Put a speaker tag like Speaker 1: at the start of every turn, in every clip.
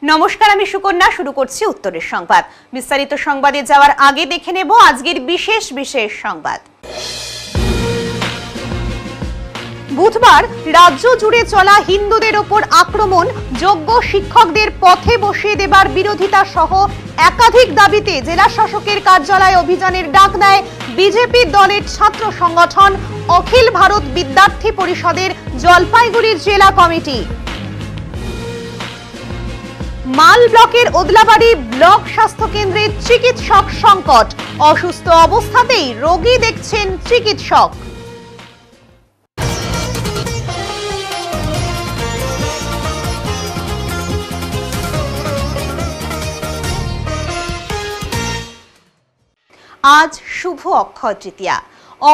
Speaker 1: নমস্কার, আমি সুকন্যা। শুরু করছি উত্তরের সংবাদ। বিস্তারিত সংবাদে যাওয়ার আগে দেখে নেব আজকের বিশেষ সংবাদ। বুধবার রাজ্য জুড়ে চলা হিন্দুদের ওপর আক্রমণ, যোগ্য শিক্ষকদের পথে বসিয়ে দেবার বিরোধিতা সহ একাধিক দাবিতে জেলা শাসকের কার্যালয়ে অভিযানের ডাক দেয় বিজেপি দলের ছাত্র সংগঠন অখিল ভারত বিদ্যার্থী পরিষদের জলপাইগুড়ি জেলা কমিটি। মাল ব্লকের ওদলাবাড়ি ব্লক স্বাস্থ্য কেন্দ্রে চিকিৎসক সংকট, অসুস্থ অবস্থাতেই রোগী দেখছেন চিকিৎসক। আজ শুভ অক্ষয় তৃতীয়া।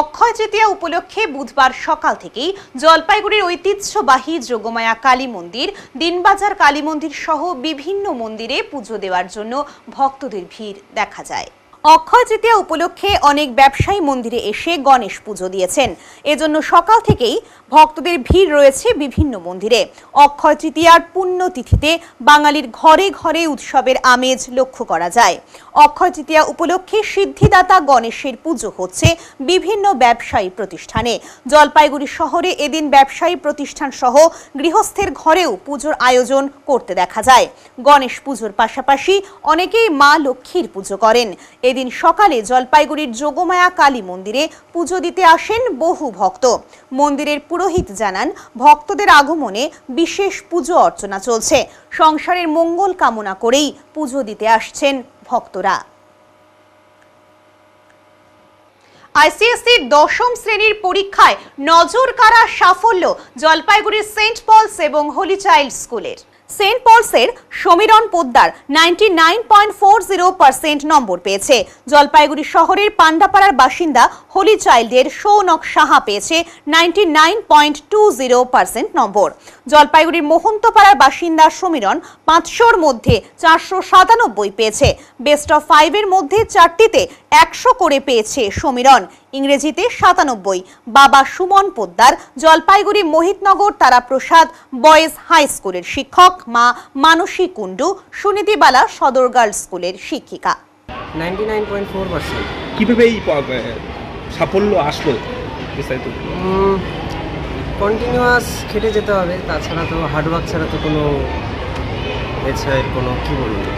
Speaker 1: অক্ষয় তৃতীয়া উপলক্ষে বুধবার সকাল থেকেই জলপাইগুড়ির ঐতিহ্যবাহী যোগমায়া কালী মন্দির, দিনবাজার কালী মন্দির সহ বিভিন্ন মন্দিরে পুজো দেওয়ার জন্য ভক্তদের ভিড় দেখা যায়। অক্ষয় তৃতীয়া উপলক্ষে অনেক ব্যবসায়ী মন্দিরে এসে গণেশ পুজো দিয়েছেন। এজন্য সকাল থেকেই ভক্তদের ভিড় রয়েছে বিভিন্ন মন্দিরে। অক্ষয় তৃতীয়ার পুণ্যতিথিতে বাঙালির ঘরে ঘরে উৎসবের আমেজ লক্ষ্য করা যায়। অক্ষয় তৃতীয়া উপলক্ষে সিদ্ধিদাতা গণেশের পুজো হচ্ছে বিভিন্ন ব্যবসায়ী প্রতিষ্ঠানে। জলপাইগুড়ি শহরে এদিন ব্যবসায়ী প্রতিষ্ঠান সহ গৃহস্থের ঘরেও পুজোর আয়োজন করতে দেখা যায়। গণেশ পুজোর পাশাপাশি অনেকেই মা লক্ষ্মীর পুজো করেন। এদিন সকালে জলপাইগুড়ির যোগমায়া কালী মন্দিরে পুজো দিতে আসেন বহু ভক্ত। মন্দিরের পুরোহিত জানান, ভক্তদের আগমনে বিশেষ পুজো অর্চনা চলছে। সংসারের মঙ্গল কামনা করেই পুজো দিতে আসছেন ভক্তরা। আইসিএসসির ১০ম শ্রেণীর পরীক্ষায় নজর কাড়া সাফল্য জলপাইগুড়ির সেন্ট পলস এবং হোলি চাইল্ড স্কুলের। সেন্ট পলসের সমীরণ পোদ্দার 99.40% নম্বর পেয়েছে। জলপাইগুড়ি শহরের পান্ডাপাড়ার বাসিন্দা হোলি চাইল্ডের সৌনক সাহা পেয়েছে 99.20% নম্বর। জলপাইগুড়ির মোহন্তপাড়ার বাসিন্দা সমীরণ 500-র মধ্যে 497 পেয়েছে। বেস্ট অফ 5-এর মধ্যে 4টিতে 100 করে পেয়েছে সমীরণ। ইংরেজিতে 97। বাবা সুমন পোদ্দার জলপাইগুড়ি মোহিতনগর তারাপ্রসাদ বয়েজ হাই স্কুলের শিক্ষক, মা মানসী কুণ্ডু সুনীতিবালা সদর গার্লস স্কুলের শিক্ষিকা।
Speaker 2: 99.4%।
Speaker 3: কিভাবে এই সাফল্য আসলো?
Speaker 2: কন্টিনিউয়াস খেটে যেতে হবে, তাছাড়া তো হার্ডওয়ার্ক ছাড়া তো কোনো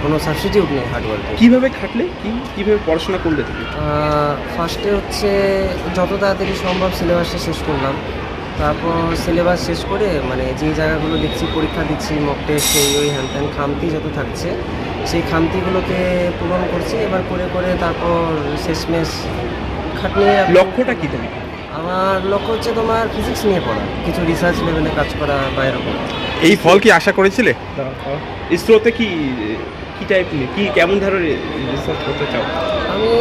Speaker 2: কোনো সাবস্টিটিউট নেই হার্ডওয়ার্কে।
Speaker 3: কীভাবে খাটলে, কীভাবে পড়াশোনা করলে তুমি?
Speaker 2: ফার্স্টে হচ্ছে যত তাড়াতাড়ি সম্ভব সিলেবাসটা শেষ করলাম। তারপর সিলেবাস শেষ করে মানে যে জায়গাগুলো দেখছি পরীক্ষা দিচ্ছি, মক টেস্ট, ওই হ্যান ত্যান খামতি যত থাকছে সেই খামতিগুলোকে পূরণ করছি। এবার করে করে তারপর শেষমেশ খাটনি। লক্ষ্যটা কী তুমি? আমার লক্ষ্য হচ্ছে তোমার ফিজিক্স নিয়ে পড়া, কিছু রিসার্চ লেভেলে কাজ করা বা এরকম।
Speaker 3: এই ফল কি আশা করেছিলে? ইসরোতে কি টাইপ কি কেমন ধরনের রিসার্চ করতে চাও?
Speaker 2: আমি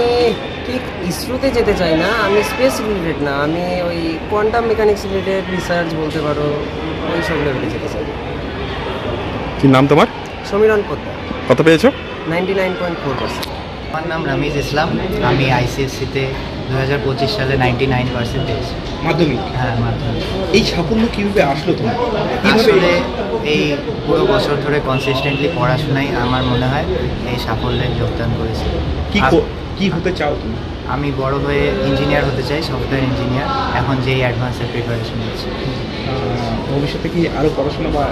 Speaker 2: ঠিক ইসরোতে যেতে চাই না, আমি স্পেস রিলেটেড না, আমি ওই কোয়ান্টাম মেকানিক্স রিলেটেড রিসার্চ বলতে পারো, ওই সব লেভেলে যেতে চাই।
Speaker 3: কি নাম তোমার?
Speaker 2: সমীরণ পোদ্দার।
Speaker 3: কত পেয়েছো?
Speaker 2: 99.4%।
Speaker 4: আমার নাম রামিজ ইসলাম। আমি আইসিএসসিতে 2025 সালে 99% পেয়েছি।
Speaker 3: মাধ্যমিক?
Speaker 4: হ্যাঁ, মাধ্যমিক।
Speaker 3: এই সাফল্য কীভাবে আসলো তোমার?
Speaker 4: আসলে এই পুরো বছর ধরে কনসিস্টেন্টলি পড়াশোনাই আমার মনে হয় এই সাফল্যে যোগদান করেছে।
Speaker 3: কি হতে চাও তুমি?
Speaker 4: আমি বড় হয়ে ইঞ্জিনিয়ার হতে চাই, সফটওয়্যার ইঞ্জিনিয়ার। এখন যেই অ্যাডভান্সের প্রিপারেশন নিচ্ছি।
Speaker 3: ভবিষ্যতে কি আরও পড়াশোনা বা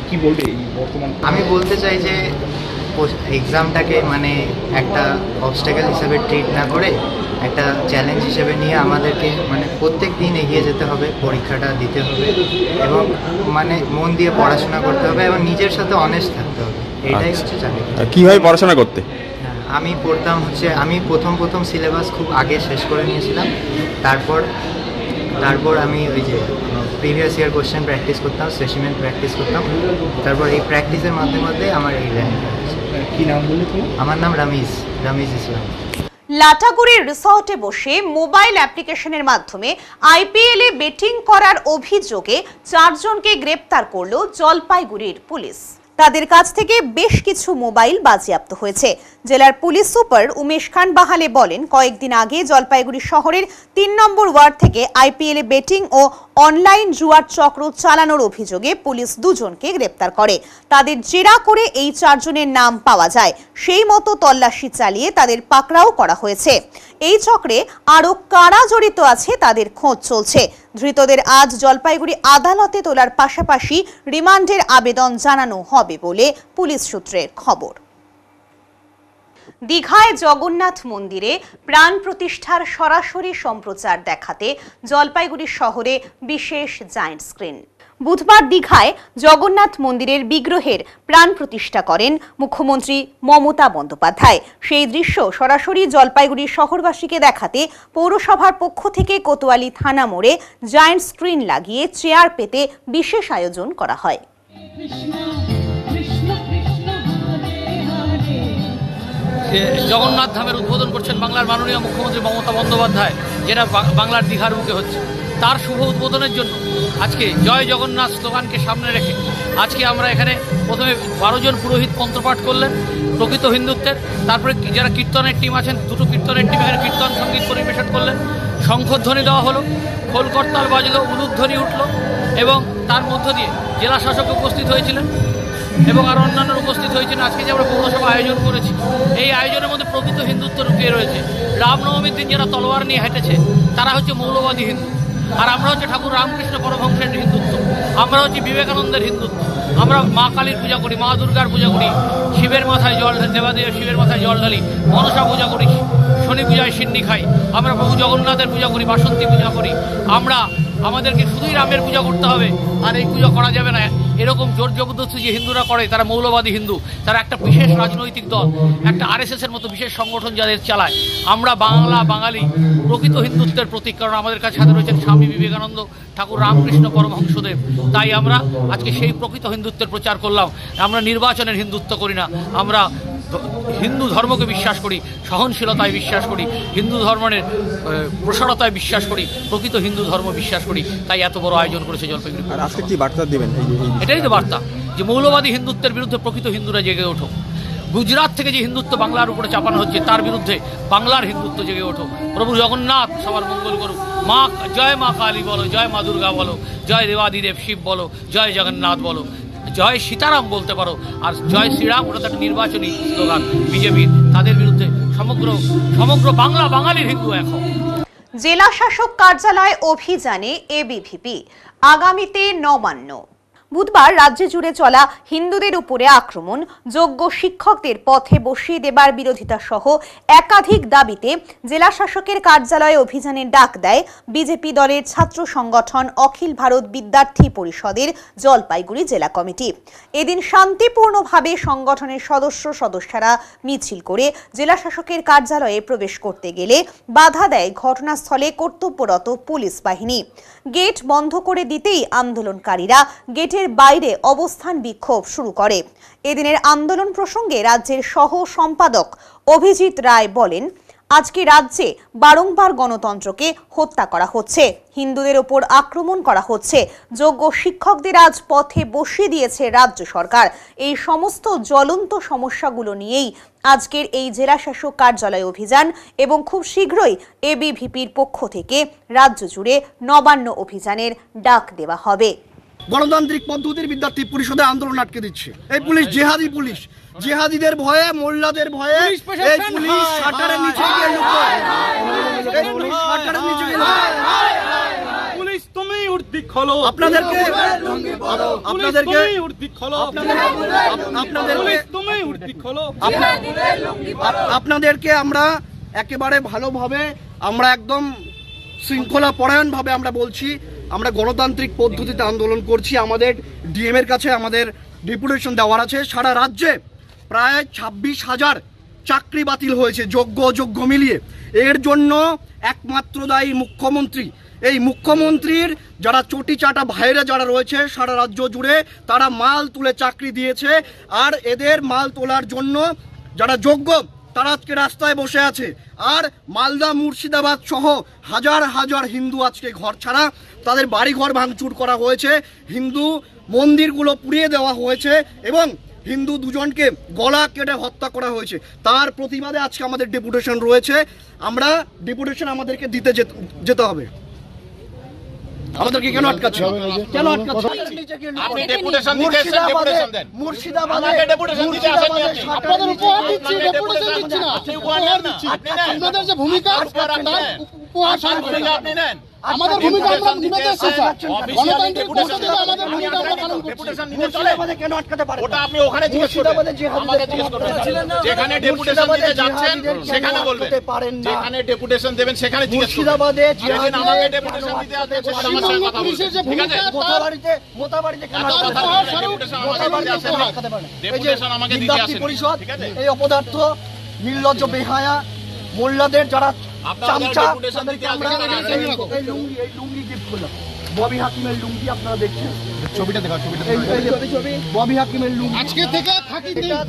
Speaker 3: কি বলবে এই বর্তমান?
Speaker 4: আমি বলতে চাই যে এক্সামটাকে মানে একটা অবস্ট্যাকেল হিসেবে ট্রিট না করে একটা চ্যালেঞ্জ হিসেবে নিয়ে আমাদেরকে মানে প্রত্যেক দিন এগিয়ে যেতে হবে, পরীক্ষাটা দিতে হবে এবং মানে মন দিয়ে পড়াশোনা করতে হবে এবং নিজের সাথে অনেস্ট থাকতে হবে। এটাই হচ্ছে চ্যালেঞ্জ।
Speaker 3: কীভাবে পড়াশোনা করতে?
Speaker 4: আমি পড়তাম হচ্ছে, আমি প্রথম সিলেবাস খুব আগে শেষ করে নিয়েছিলাম। তারপর আমি ওই যে প্রিভিয়াস ইয়ার কোশ্চেন প্র্যাকটিস করতাম, স্পেসিমেন প্র্যাকটিস করতাম। তারপর এই প্র্যাকটিসের মাধ্যমে আমার এই র্যাঙ্ক।
Speaker 3: কি নাম বললে তুমি?
Speaker 4: আমার নাম রামিজ ইসলাম।
Speaker 1: লাটাগুড়ির রিসর্টে বসে মোবাইল অ্যাপ্লিকেশনের মাধ্যমে আইপিএলে বেটিং করার অভিযোগে 4 জনকে গ্রেপ্তার করল জলপাইগুড়ির পুলিশ। তাদের কাছ থেকে বেশ কিছু মোবাইল বাজেয়াপ্ত হয়েছে। জেলার পুলিশ সুপার উমেশ খান বাহালে বলেন, কয়েকদিন আগে জলপাইগুড়ি শহরের ৩ নম্বর ওয়ার্ড থেকে আইপিএল এ বেটিং ও অনলাইন জুয়ার চক্র চালানোর অভিযোগে পুলিশ 2 জনকে গ্রেপ্তার করে। তাদের জেরা করে এই 4 জনের নাম পাওয়া যায়। সেই মতো তল্লাশি চালিয়ে তাদের পাকড়াও করা হয়েছে। এই চক্রে আরো কারা জড়িত আছে তাদের খোঁজ চলছে। ধৃতদের আজ জলপাইগুড়ি আদালতে তোলার পাশাপাশি রিমান্ডের আবেদন জানানো হবে বলে পুলিশ সূত্রের খবর। দীঘায় জগন্নাথ মন্দিরে প্রাণ প্রতিষ্ঠার সরাসরি সম্প্রচার দেখাতে জলপাইগুড়ি শহরে বিশেষ জায়ান্ট স্ক্রিন। বুধবার দীঘায় জগন্নাথ মন্দিরের বিগ্রহের প্রাণ প্রতিষ্ঠা করেন মুখ্যমন্ত্রী মমতা বন্দ্যোপাধ্যায়। সেই দৃশ্য সরাসরি জলপাইগুড়ি শহরবাসীকে দেখাতে পৌরসভার পক্ষ থেকে কোতোয়ালি থানা মোড়ে জায়ান্ট স্ক্রিন লাগিয়ে চেয়ার পেতে বিশেষ আয়োজন করা হয়।
Speaker 5: জগন্নাথ ধামের উদ্বোধন করছেন বাংলার মাননীয় মুখ্যমন্ত্রী মমতা বন্দ্যোপাধ্যায়, যেটা বাংলার দীঘার মুখে হচ্ছে। তার শুভ উদ্বোধনের জন্য আজকে জয় জগন্নাথ স্লোগানকে সামনে রেখে আজকে আমরা এখানে প্রথমে 12 জন পুরোহিত মন্ত্রপাঠ করলেন প্রকৃত হিন্দুত্বের। তারপরে যারা কীর্তনের টিম আছেন, 2টো কীর্তনের টিম এখানে কীর্তন সঙ্গীত পরিবেশন করলেন। শঙ্খধ্বনি দেওয়া হলো, খোল করতাল বাজলো, উলুধ্বনি উঠল এবং তার মধ্য দিয়ে জেলা শাসক উপস্থিত হয়েছিলেন এবং আরও অন্যান্য উপস্থিত হয়েছেন। আজকে যে আমরা পৌরসভা আয়োজন করেছি, এই আয়োজনের মধ্যে প্রকৃত হিন্দুত্ব লুকিয়ে রয়েছে। রামনবমীর দিন যারা তলোয়ার নিয়ে হেঁটেছে তারা হচ্ছে মৌলবাদী হিন্দু, আর আমরা হচ্ছে ঠাকুর রামকৃষ্ণ পরমহংসের হিন্দুত্ব, আমরা হচ্ছে বিবেকানন্দের হিন্দুত্ব। আমরা মা কালীর পূজা করি, মা দুর্গার পূজা করি, শিবের মাথায় জল দেবাদেব শিবের মাথায় জল ঢালি, মনসা পূজা করি, শনি পূজায় সিন্নি খাই, আমরা প্রভু জগন্নাথের পূজা করি, বাসন্তী পূজা করি। আমাদেরকে শুধুই রামের পূজা করতে হবে আর এই পূজা করা যাবে না, এরকম জোর জবরদস্তি যে হিন্দুরা করে তারা মৌলবাদী হিন্দু। তারা একটা বিশেষ রাজনৈতিক দল, একটা RSS এর মতো বিশেষ সংগঠন যাদের চালায়। আমরা বাঙালি প্রকৃত হিন্দুত্বের প্রতীক, কারণ আমাদের কাছে হাতে রয়েছেন স্বামী বিবেকানন্দ, ঠাকুর রামকৃষ্ণ পরমহংসদেব। তাই আমরা আজকে সেই প্রকৃত হিন্দুত্বের প্রচার করলাম। আমরা নির্বাচনের হিন্দুত্ব করি না, আমরা হিন্দু ধর্মকে বিশ্বাস করি, সহনশীলতায় বিশ্বাস করি, হিন্দু ধর্মের প্রসারতায় বিশ্বাস করি, প্রকৃত হিন্দু ধর্ম বিশ্বাস করি। তাই এত বড় আয়োজন করেছে জলপাইগুড়ি।
Speaker 3: আজকে কি বার্তা দেবেন?
Speaker 5: এটাই তো বার্তা, যে মৌলবাদী হিন্দুত্বের বিরুদ্ধে প্রকৃত হিন্দুরা জেগে ওঠো। গুজরাট থেকে যে হিন্দুত্ব বাংলার উপরে চাপানো হচ্ছে তার বিরুদ্ধে বাংলার হিন্দুত্ব জেগে ওঠো। প্রভু জগন্নাথ সবার মঙ্গল করুক। জয় মা কালী বলো, জয় মা দুর্গা বলো, জয় দেবাদিদেব শিব বলো, জয় জগন্নাথ বলো, জয় সীতারাম বলতে পারো। আর জয় শ্রীরাম ওটা একটা নির্বাচনী স্লোগান বিজেপির। তাদের বিরুদ্ধে সমগ্র বাঙালির হিন্দু এখন।
Speaker 1: জেলা শাসক কার্যালয় অভিযানে এবিভিপি, আগামীতে নবান্ন। বুধবার রাজ্য জুড়ে চলা হিন্দুদের উপরে আক্রমণ, যোগ্য শিক্ষকদের পথে বসিয়ে দেবার বিরোধিতা সহ একাধিক দাবিতে জেলা শাসকের কার্যালয়ে অভিযানের ডাক দেয় বিজেপি দলের ছাত্র সংগঠন অখিল ভারত বিদ্যার্থী পরিষদের জলপাইগুড়ি জেলা কমিটি। এদিন শান্তিপূর্ণভাবে সংগঠনের সদস্যরা মিছিল করে জেলা শাসকের কার্যালয়ে প্রবেশ করতে গেলে বাধা দেয় ঘটনাস্থলে কর্তব্যরত পুলিশ বাহিনী। গেট বন্ধ করে দিতেই আন্দোলনকারীরা গেটের বাইরে অবস্থান বিক্ষোভ শুরু করে। এদিনের আন্দোলন প্রসঙ্গে রাজ্যের সহ সম্পাদক অভিজিৎ রায় বলেন, আজকে রাজ্যে বারংবার গণতন্ত্রকে হত্যা করা হচ্ছে, হিন্দুদের ওপর আক্রমণ করা হচ্ছে, যোগ্য শিক্ষকদের আজ পথে বসিয়ে দিয়েছে রাজ্য সরকার। এই সমস্ত জ্বলন্ত সমস্যাগুলো নিয়েই আজকের এই জেলা শাসক কার্যালয় অভিযান এবং খুব শীঘ্রই এবিভিপির পক্ষ থেকে রাজ্য জুড়ে নবান্ন অভিযানের ডাক দেওয়া হবে।
Speaker 6: গণতান্ত্রিক পদ্ধতির বিদ্যার্থী পরিষদে আন্দোলন আটকে দিচ্ছে এই পুলিশ, জেহাদি পুলিশ, জেহাদিদের ভয়ে, মোল্লাদের ভয়ে এই পুলিশ শাটারের নিচে গিয়ে লুকোয়। এই পুলিশ শাটারের নিচে গিয়ে পুলিশ তুমি উর্দি খোলো, আপনাদেরকে উর্দি খোলো, তুমি উর্দি খোলো। আপনাদেরকে আমরা একেবারে ভালোভাবে, আমরা একদম শৃঙ্খলা পরায়ণভাবে আমরা বলছি, আমরা গণতান্ত্রিক পদ্ধতিতে আন্দোলন করছি। আমাদের ডিএম এর কাছে আমাদের ডেপুটেশন দেওয়ার আছে। সারা রাজ্যে প্রায় 26,000 চাকরি বাতিল হয়েছে, যোগ্য অযোগ্য মিলিয়ে। এর জন্য একমাত্র দায়ী মুখ্যমন্ত্রী। এই মুখ্যমন্ত্রীর যারা চটি চাটা ভাইরা যারা রয়েছে সারা রাজ্য জুড়ে, তারা মাল তুলে চাকরি দিয়েছে। আর এদের মাল তোলার জন্য যারা যোগ্য তারা আজকে রাস্তায় বসে আছে। আর মালদা, মুর্শিদাবাদ সহ হাজার হাজার হিন্দু আজকে ঘর ছাড়া, তাদের বাড়িঘর ভাঙচুর করা হয়েছে, হিন্দু মন্দিরগুলো পুড়িয়ে দেওয়া হয়েছে এবং হিন্দু দুজনকে গলা কেটে হত্যা করা হয়েছে, তার প্রতিবাদে আজকে আমাদের ডেপুটেশন রয়েছে। আমরা ডেপুটেশন আমাদেরকে দিতে যেতে হবে। আমাদেরকে কেন আটকাচ্ছে? কেন আটকাচ্ছে?
Speaker 7: আপনি ডেপুটেশন দিতে এসেছেন, ডেপুটেশন দেন। আমাকে ডেপুটেশন দিতে আসেননি আপনি।
Speaker 8: আপনাদের উপহার দিচ্ছি, ডেপুটেশন দিচ্ছি না।
Speaker 7: আপনি উপহার দিচ্ছি।
Speaker 8: আপনাদের যে ভূমিকা উপহার
Speaker 7: আপনি নেন।
Speaker 8: আমাদের ভূমিকা আমরা নিতে এসেছি। গণতান্ত্রিক পদ্ধতিতে আমাদের ভূমিকা আমরা পালন করছি।
Speaker 7: ডেপুটেশন নিতে চলে
Speaker 6: কেন আটকাতে পারেন?
Speaker 7: ওটা আপনি ওখানে জিজ্ঞেস করবেন, আমাকে জিজ্ঞেস করবেন। যেখানে ডেপুটেশন দিতে যাচ্ছেন সেখানে বলবেন, যেখানে ডেপুটেশন দেবেন সেখানে জিজ্ঞেস করবেন। আমাকে ডেপুটেশন দিতে আসেন সেখানে আমার সাথে কথা বলবেন, ঠিক আছে?
Speaker 6: মোতাবাড়িতে কেন
Speaker 7: ডেপুটেশন আমাকে দিতে আসেন, ঠিক আছে?
Speaker 6: এই অপদার্থ নির্লজ্জ বেহায়া মোল্লাদের যারা চামচা, এই লুঙ্গি গিফট করলাম। ববি হাকিমের লুঙ্গি আপনারা দেখছেন, ছবিটা দেখা, ছবিটা ববি হাকিমের লুঙ্গি।
Speaker 8: আজকে থেকে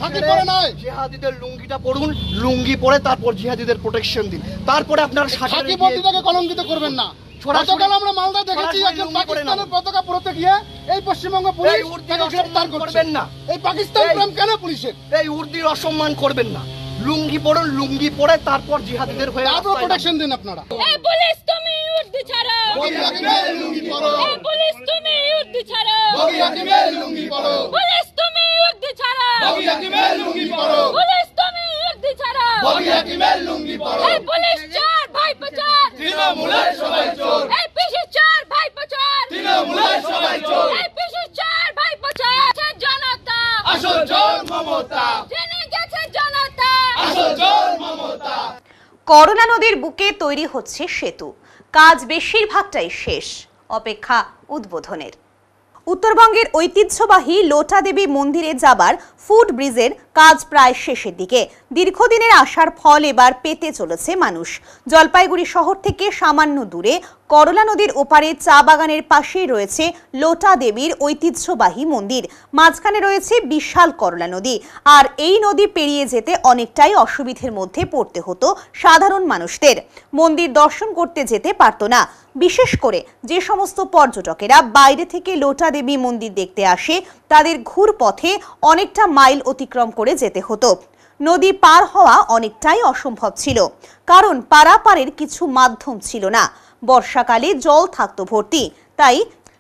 Speaker 8: ফাঁকি পড়ে নয়,
Speaker 6: জিহাদিদের লুঙ্গিটা পরুন, লুঙ্গি পরে তারপর জিহাদিদের প্রোটেকশন দিন, তারপরে আপনার
Speaker 8: ফাঁকি পদ্ধতিকে কলঙ্কিত করবেন না। গতকাল আমরা মালদা দেখেছি একজন পাকিস্তানের পতাকা পরতে গিয়ে এই পশ্চিমবঙ্গ পুলিশ তাকে গ্রেফতার করবেন না। এই পাকিস্তান প্রেম কেন পুলিশের?
Speaker 6: এই উর্দির অসম্মান করবেন না। লুঙ্গি পরুন, লুঙ্গি পরে তারপর জিহাদিদের হয়ে
Speaker 8: তারপর প্রোটেকশন দিন আপনারা।
Speaker 9: এই পুলিশ তুমি উর্দি ছাড়াও,
Speaker 8: ববি হাকিমের লুঙ্গি পরো।
Speaker 9: এই পুলিশ তুমি উর্দি ছাড়াও,
Speaker 8: ববি হাকিমের লুঙ্গি পরো।
Speaker 9: পুলিশ তুমি উর্দি ছাড়াও,
Speaker 8: ববি হাকিমের লুঙ্গি পরো।
Speaker 9: পুলিশ তুমি উর্দি ছাড়াও,
Speaker 8: ববি হাকিমের লুঙ্গি পরো।
Speaker 9: এই পুলিশ চোর ভাইপো চোর,
Speaker 8: তৃণমূলের সবাই চোর।
Speaker 9: এই পিসি চোর ভাইপো চোর,
Speaker 8: তৃণমূলের সবাই চোর।
Speaker 9: এই পিসি চোর ভাইপো চোর। জনতা
Speaker 8: আসল চোর মমতা,
Speaker 9: জেনে গেছে জনতা,
Speaker 8: আসল চোর মমতা।
Speaker 1: করোনা নদীর বুকে তৈরি হচ্ছে সেতু, কাজ বেশিরভাগটাই শেষ, অপেক্ষা উদ্বোধনের। উত্তরবঙ্গের ঐতিহ্যবাহী লোটা দেবী মন্দিরে যাবার ফুট ব্রিজের কাজ প্রায় শেষের দিকে। দীর্ঘদিনের আশার ফল এবার পেতে চলেছে মানুষ। জলপাইগুড়ি শহর থেকে সামান্য দূরে করলা নদীর ওপারে চা বাগানের পাশেই রয়েছে লোটা দেবীর ঐতিহ্যবাহী মন্দির। মাঝখানে রয়েছে বিশাল করলা নদী, আর এই নদী পেরিয়ে যেতে অনেকটাই অসুবিধের মধ্যে পড়তে হতো সাধারণ মানুষদের। মন্দির দর্শন করতে যেতে পারত না, বিশেষ করে যে সমস্ত পর্যটকেরা বাইরে থেকে লোটা দেবী মন্দির দেখতে আসে তাদের ঘুরপথে অনেকটা মাইল অতিক্রম করে যেতে হতো। নদী পার হওয়া অনেকটাই অসম্ভব ছিল, কারণ পারাপারের কিছু মাধ্যম ছিল না। বর্ষাকালে জল থাকতো ভর্তি,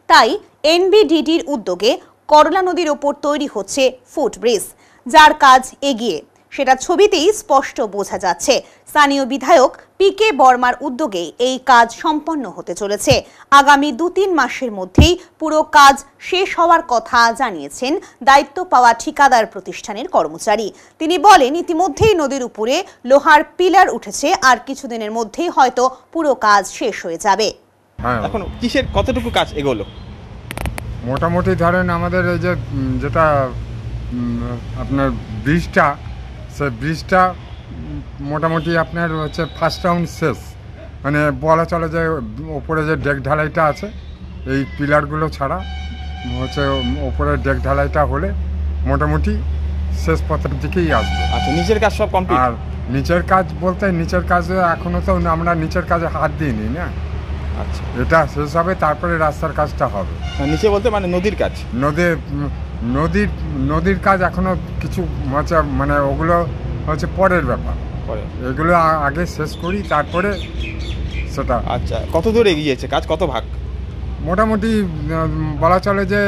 Speaker 1: তাই এনবিডিডির উদ্যোগে করলা নদীর ওপর তৈরি হচ্ছে ফুট ব্রিজ, যার কাজ এগিয়ে, সেটা ছবিতেই স্পষ্ট বোঝা যাচ্ছে। স্থানীয় বিধায়ক পিকে বর্মার উদ্যোগে এই কাজ সম্পন্ন হতে চলেছে। আগামী 2-3 মাসের মধ্যেই পুরো কাজ শেষ হওয়ার কথা জানিয়েছেন দায়িত্ব পাওয়া ঠিকাদার প্রতিষ্ঠানের কর্মচারী। তিনি বলেন, ইতিমধ্যেই নদীর উপরে লোহার পিলার উঠেছে, আর কিছুদিনের মধ্যেই হয়তো পুরো কাজ শেষ হয়ে যাবে।
Speaker 3: এখন কিসের কতটুকু কাজ এগোলো?
Speaker 10: মোটামুটি ধরেন আমাদের এই যে যেটা আপনার ব্রিজটা, সেই ব্রিজটা মোটামুটি আপনার হচ্ছে ফার্স্ট রাউন্ড শেষ, মানে বলা চলে যে ওপরে যে ডেক ঢালাইটা আছে এই পিলারগুলো ছাড়া হচ্ছে ওপরে ডেক ঢালাইটা হলে মোটামুটি শেষ পথের দিকেই আসবে।
Speaker 3: আচ্ছা, নিচের কাজ সব কমপ্লিট?
Speaker 10: আর নিচের কাজ বলতে নিচের কাজে এখনও তো আমরা নিচের কাজে হাত দিইনি না।
Speaker 3: আচ্ছা,
Speaker 10: এটা শেষ হবে তারপরে রাস্তার কাজটা হবে।
Speaker 3: নিচে বলতে মানে নদীর কাজ?
Speaker 10: নদীর কাজ এখনো কিছু হচ্ছে, মানে ওগুলো হচ্ছে পরের ব্যাপার, এগুলো আগে শেষ করি তারপরে সেটা।
Speaker 3: আচ্ছা, কত দূর এগিয়েছে কাজ, কত ভাগ?
Speaker 10: মোটামুটি বলা চলে যে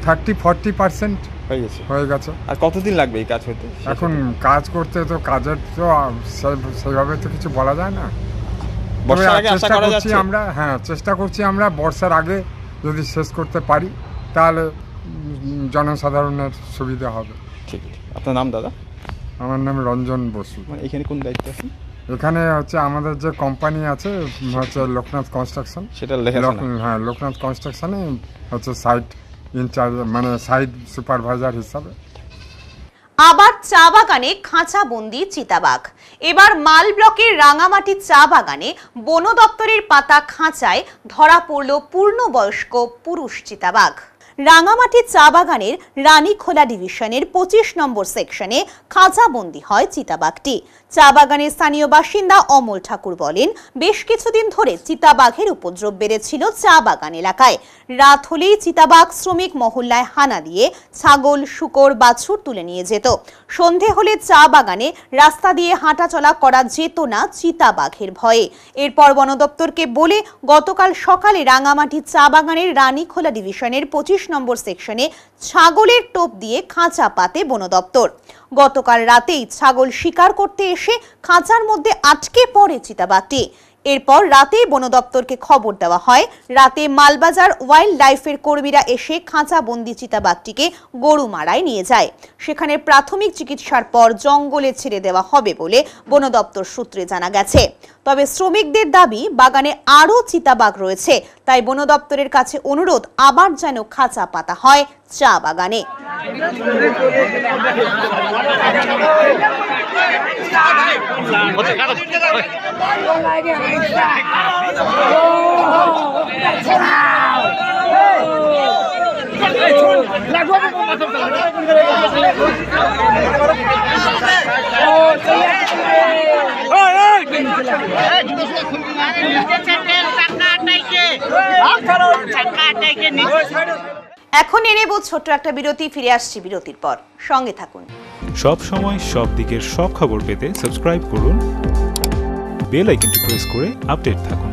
Speaker 10: 30-40% হয়ে গেছে।
Speaker 3: আর কতদিন লাগবে এই কাজ হতে?
Speaker 10: এখন কাজ করতে তো কাজের তো সেইভাবে তো কিছু বলা যায় না।
Speaker 3: বর্ষার আগে আশা করা যাচ্ছে
Speaker 10: আমরা, হ্যাঁ চেষ্টা করছি আমরা বর্ষার আগে যদি শেষ করতে পারি তাহলে জনসাধারণের সুবিধা হবে।
Speaker 3: ঠিক আছে। আপনার নাম দাদা?
Speaker 10: আমার নাম রঞ্জন বসু।
Speaker 3: মানে এখানে কোন দায়িত্বে আছেন?
Speaker 10: এখানে হচ্ছে আমাদের যে কোম্পানি আছে হচ্ছে লোকনাথ কনস্ট্রাকশন,
Speaker 3: সেটা লেখা আছে?
Speaker 10: হ্যাঁ, লোকনাথ কনস্ট্রাকশনে হচ্ছে সাইট ইনচার্জ, মানে সাইট সুপারভাইজার হিসাবে।
Speaker 1: আবার চা বাগানে খাঁচাবন্দি চিতাবাঘ। এবার মাল ব্লকের রাঙামাটি চা বাগানে বন দপ্তরের পাতা খাঁচায় ধরা পড়ল পূর্ণবয়স্ক পুরুষ চিতাবাঘ। রাঙামাটি চা বাগানের রানীখোলা ডিভিশনের 25 নম্বর সেকশনে খাঁচাবন্দি হয় চিতাবাঘটি। চা বাগানের স্থানীয় বাসিন্দা অমল ঠাকুর বলেন, বেশ কিছুদিন ধরে চিতাবাঘের উপদ্রব বেড়েছিল চা বাগান এলাকায়। রাত হলেই চিতাবাঘ শ্রমিক মহল্লায় হানা দিয়ে ছাগল, শূকর, বাছুর তুলে নিয়ে যেত। সন্ধে হলে চা বাগানে রাস্তা দিয়ে হাঁটাচলা করা যেত না চিতাবাঘের ভয়ে। এরপর বন দপ্তরকে বলে গতকাল সকালে রাঙামাটি চা বাগানের রানীখোলা ডিভিশনের 25 নম্বর সেকশনে ছাগলের টোপ দিয়ে খাঁচা পাতে বন দপ্তর। গতকাল রাতেই ছাগল শিকার করতে এসে খাঁচার মধ্যে আটকে পড়ে চিতাবাঘটি। এরপর রাতেই বন দপ্তরকে খবর দেওয়া হয়। রাতে মালবাজার ওয়াইল্ড লাইফের কর্মীরা এসে খাঁচাবন্দি চিতাবাঘটিকে গরুমারায় নিয়ে যায়। সেখানে প্রাথমিক চিকিৎসার পর জঙ্গলে ছেড়ে দেওয়া হবে বলে বন দপ্তর সূত্রে জানা গেছে। তবে শ্রমিকদের দাবি, বাগানে আরও চিতাবাঘ রয়েছে, তাই বন দপ্তরের কাছে অনুরোধ আবার যেন খাঁচা পাতা হয় চা বাগানে। এখন নেব ছোট্ট একটা বিরতি, ফিরে আসছি বিরতির পর, সঙ্গে থাকুন।
Speaker 11: সব সময় সব দিকের সব খবর পেতে সাবস্ক্রাইব করুন, বেল আইকনটি প্রেস করে আপডেট থাকুন।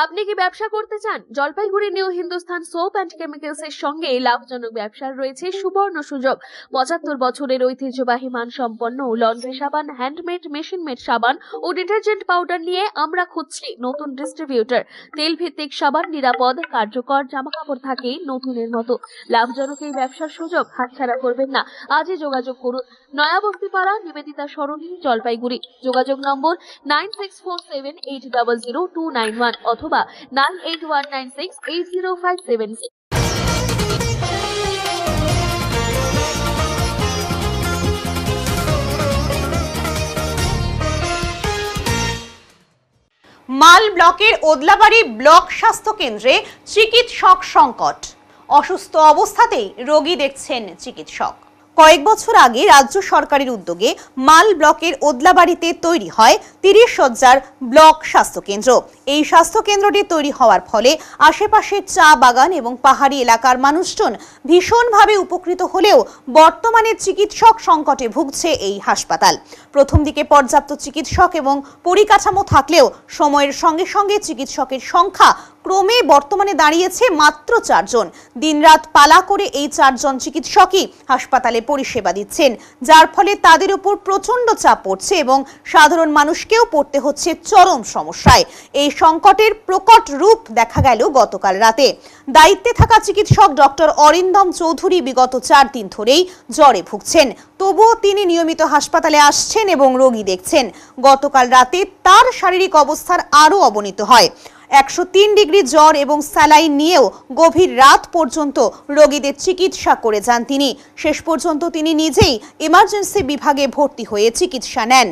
Speaker 12: আপনি কি ব্যবসা করতে চান? Jalpaiguri new Hindustan soap and chemicals এর সঙ্গে লাভজনক ব্যবসার রয়েছে সুবর্ণ সুযোগ। 75 বছরের ঐতিহ্যবাহী মানসম্পন্ন লন্ড্রি সাবান, হ্যান্ডমেড, মেশিন মেড সাবান ও ডিটারজেন্ট পাউডার নিয়ে আমরা খুঁজছি নতুন ডিস্ট্রিবিউটর। তেল ভিত্তিক সাবান, নিরাপদ, কার্যকর, জামাকাপড় থাকে নতুনের মতো। লাভজনক এই ব্যবসার সুযোগ হাতছাড়া করবেন না। আজই যোগাযোগ করুন। নয়াবস্তিপাড়া, নিবেদিতা সরণি, জলপাইগুড়ি। যোগাযোগ নম্বর 9647800291 অথবা 9819680576।
Speaker 1: মাল ব্লকের ওদলাবাড়ি ব্লক স্বাস্থ্য কেন্দ্রে চিকিৎসক সংকট। অসুস্থ অবস্থাতেই রোগী দেখছেন চিকিৎসক। কয়েক বছর আগে রাজ্য সরকারের উদ্যোগে মাল ব্লকের ওদলাবাড়িতে তৈরি হয় 30 শয্যার ব্লক স্বাস্থ্যকেন্দ্র। এই স্বাস্থ্যকেন্দ্রটি তৈরি হওয়ার ফলে আশেপাশের চা বাগান এবং পাহাড়ি এলাকার মানুষজন ভীষণভাবে উপকৃত হলেও বর্তমানে চিকিৎসক সংকটে ভুগছে এই হাসপাতাল। প্রথম দিকে পর্যাপ্ত চিকিৎসক এবং পরিকাঠামো থাকলেও সময়ের সঙ্গে সঙ্গে চিকিৎসকের সংখ্যা ক্রমে বর্তমানে দাঁড়িয়েছে মাত্র 4 জন। দিনরাত পালা করে এই 4 জন চিকিৎসকই হাসপাতালে পরিষেবা দিচ্ছেন, যার ফলে তাদের উপর প্রচন্ড চাপ পড়ছে এবং সাধারণ মানুষকেও পড়তে হচ্ছে চরম সমস্যায়। এই সংকটের প্রকট রূপ দেখা গেল গতকাল রাতে। দায়িত্বে থাকা চিকিৎসক ডক্টর অরিন্দম চৌধুরী বিগত 4 দিন ধরেই জ্বরে ভুগছেন, তবুও তিনি নিয়মিত হাসপাতালে আসছেন এবং রোগী দেখছেন। গতকাল রাতে তার শারীরিক অবস্থার আরও অবনতি হয়। 103 ডিগ্রি জ্বর এবং স্যালাইন নিয়েও গভীর রাত পর্যন্ত রোগীদের চিকিৎসা করে যান তিনি। শেষ পর্যন্ত তিনি নিজেই ইমার্জেন্সি বিভাগে ভর্তি হয়ে চিকিৎসা নেন।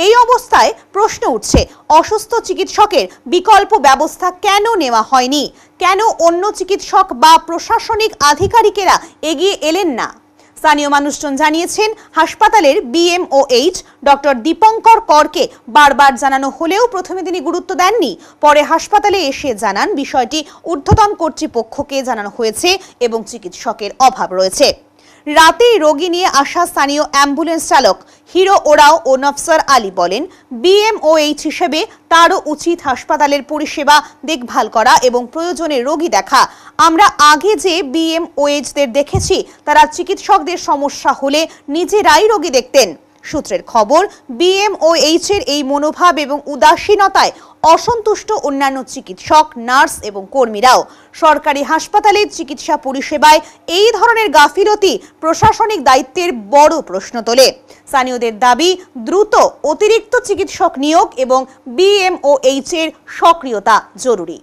Speaker 1: এই অবস্থায় প্রশ্ন উঠছে, অসুস্থ চিকিৎসকের বিকল্প ব্যবস্থা কেন নেওয়া হয়নি? কেন অন্য চিকিৎসক বা প্রশাসনিক আধিকারিকেরা এগিয়ে এলেন না? স্থানীয় মানুষজন জানিয়েছেন, হাসপাতালের BMOH ডক্টর দীপঙ্কর করকে বারবার জানানো হলেও প্রথমে তিনি গুরুত্ব দেননি। পরে হাসপাতালে এসে জানান বিষয়টি ঊর্ধ্বতন কর্তৃপক্ষকে জানানো হয়েছে এবং চিকিৎসকের অভাব রয়েছে। রাতেই রোগী নিয়ে আসা স্থানীয় অ্যাম্বুলেন্স চালক হিরো ওরাও ও নফসার আলী বলেন, BMOH হিসেবে তারও উচিত হাসপাতালের পরিষেবা দেখভাল করা এবং প্রয়োজনে রোগী দেখা। আমরা আগে যে BMOHদের দেখেছি, তারা চিকিৎসকদের সমস্যা হলে নিজেরাই রোগী দেখতেন। সূত্রের খবর, BMOH এর এই মনোভাব এবং উদাসীনতায় অসন্তুষ্ট অন্যান্য চিকিৎসক, নার্স এবং কর্মীরাও। সরকারি হাসপাতালের চিকিৎসা পরিষেবায় এই ধরনের গাফিলতি প্রশাসনিক দায়িত্বের বড় প্রশ্ন তোলে। স্থানীয়দের দাবি, দ্রুত অতিরিক্ত চিকিৎসক নিয়োগ এবং BMOH এর সক্রিয়তা জরুরি।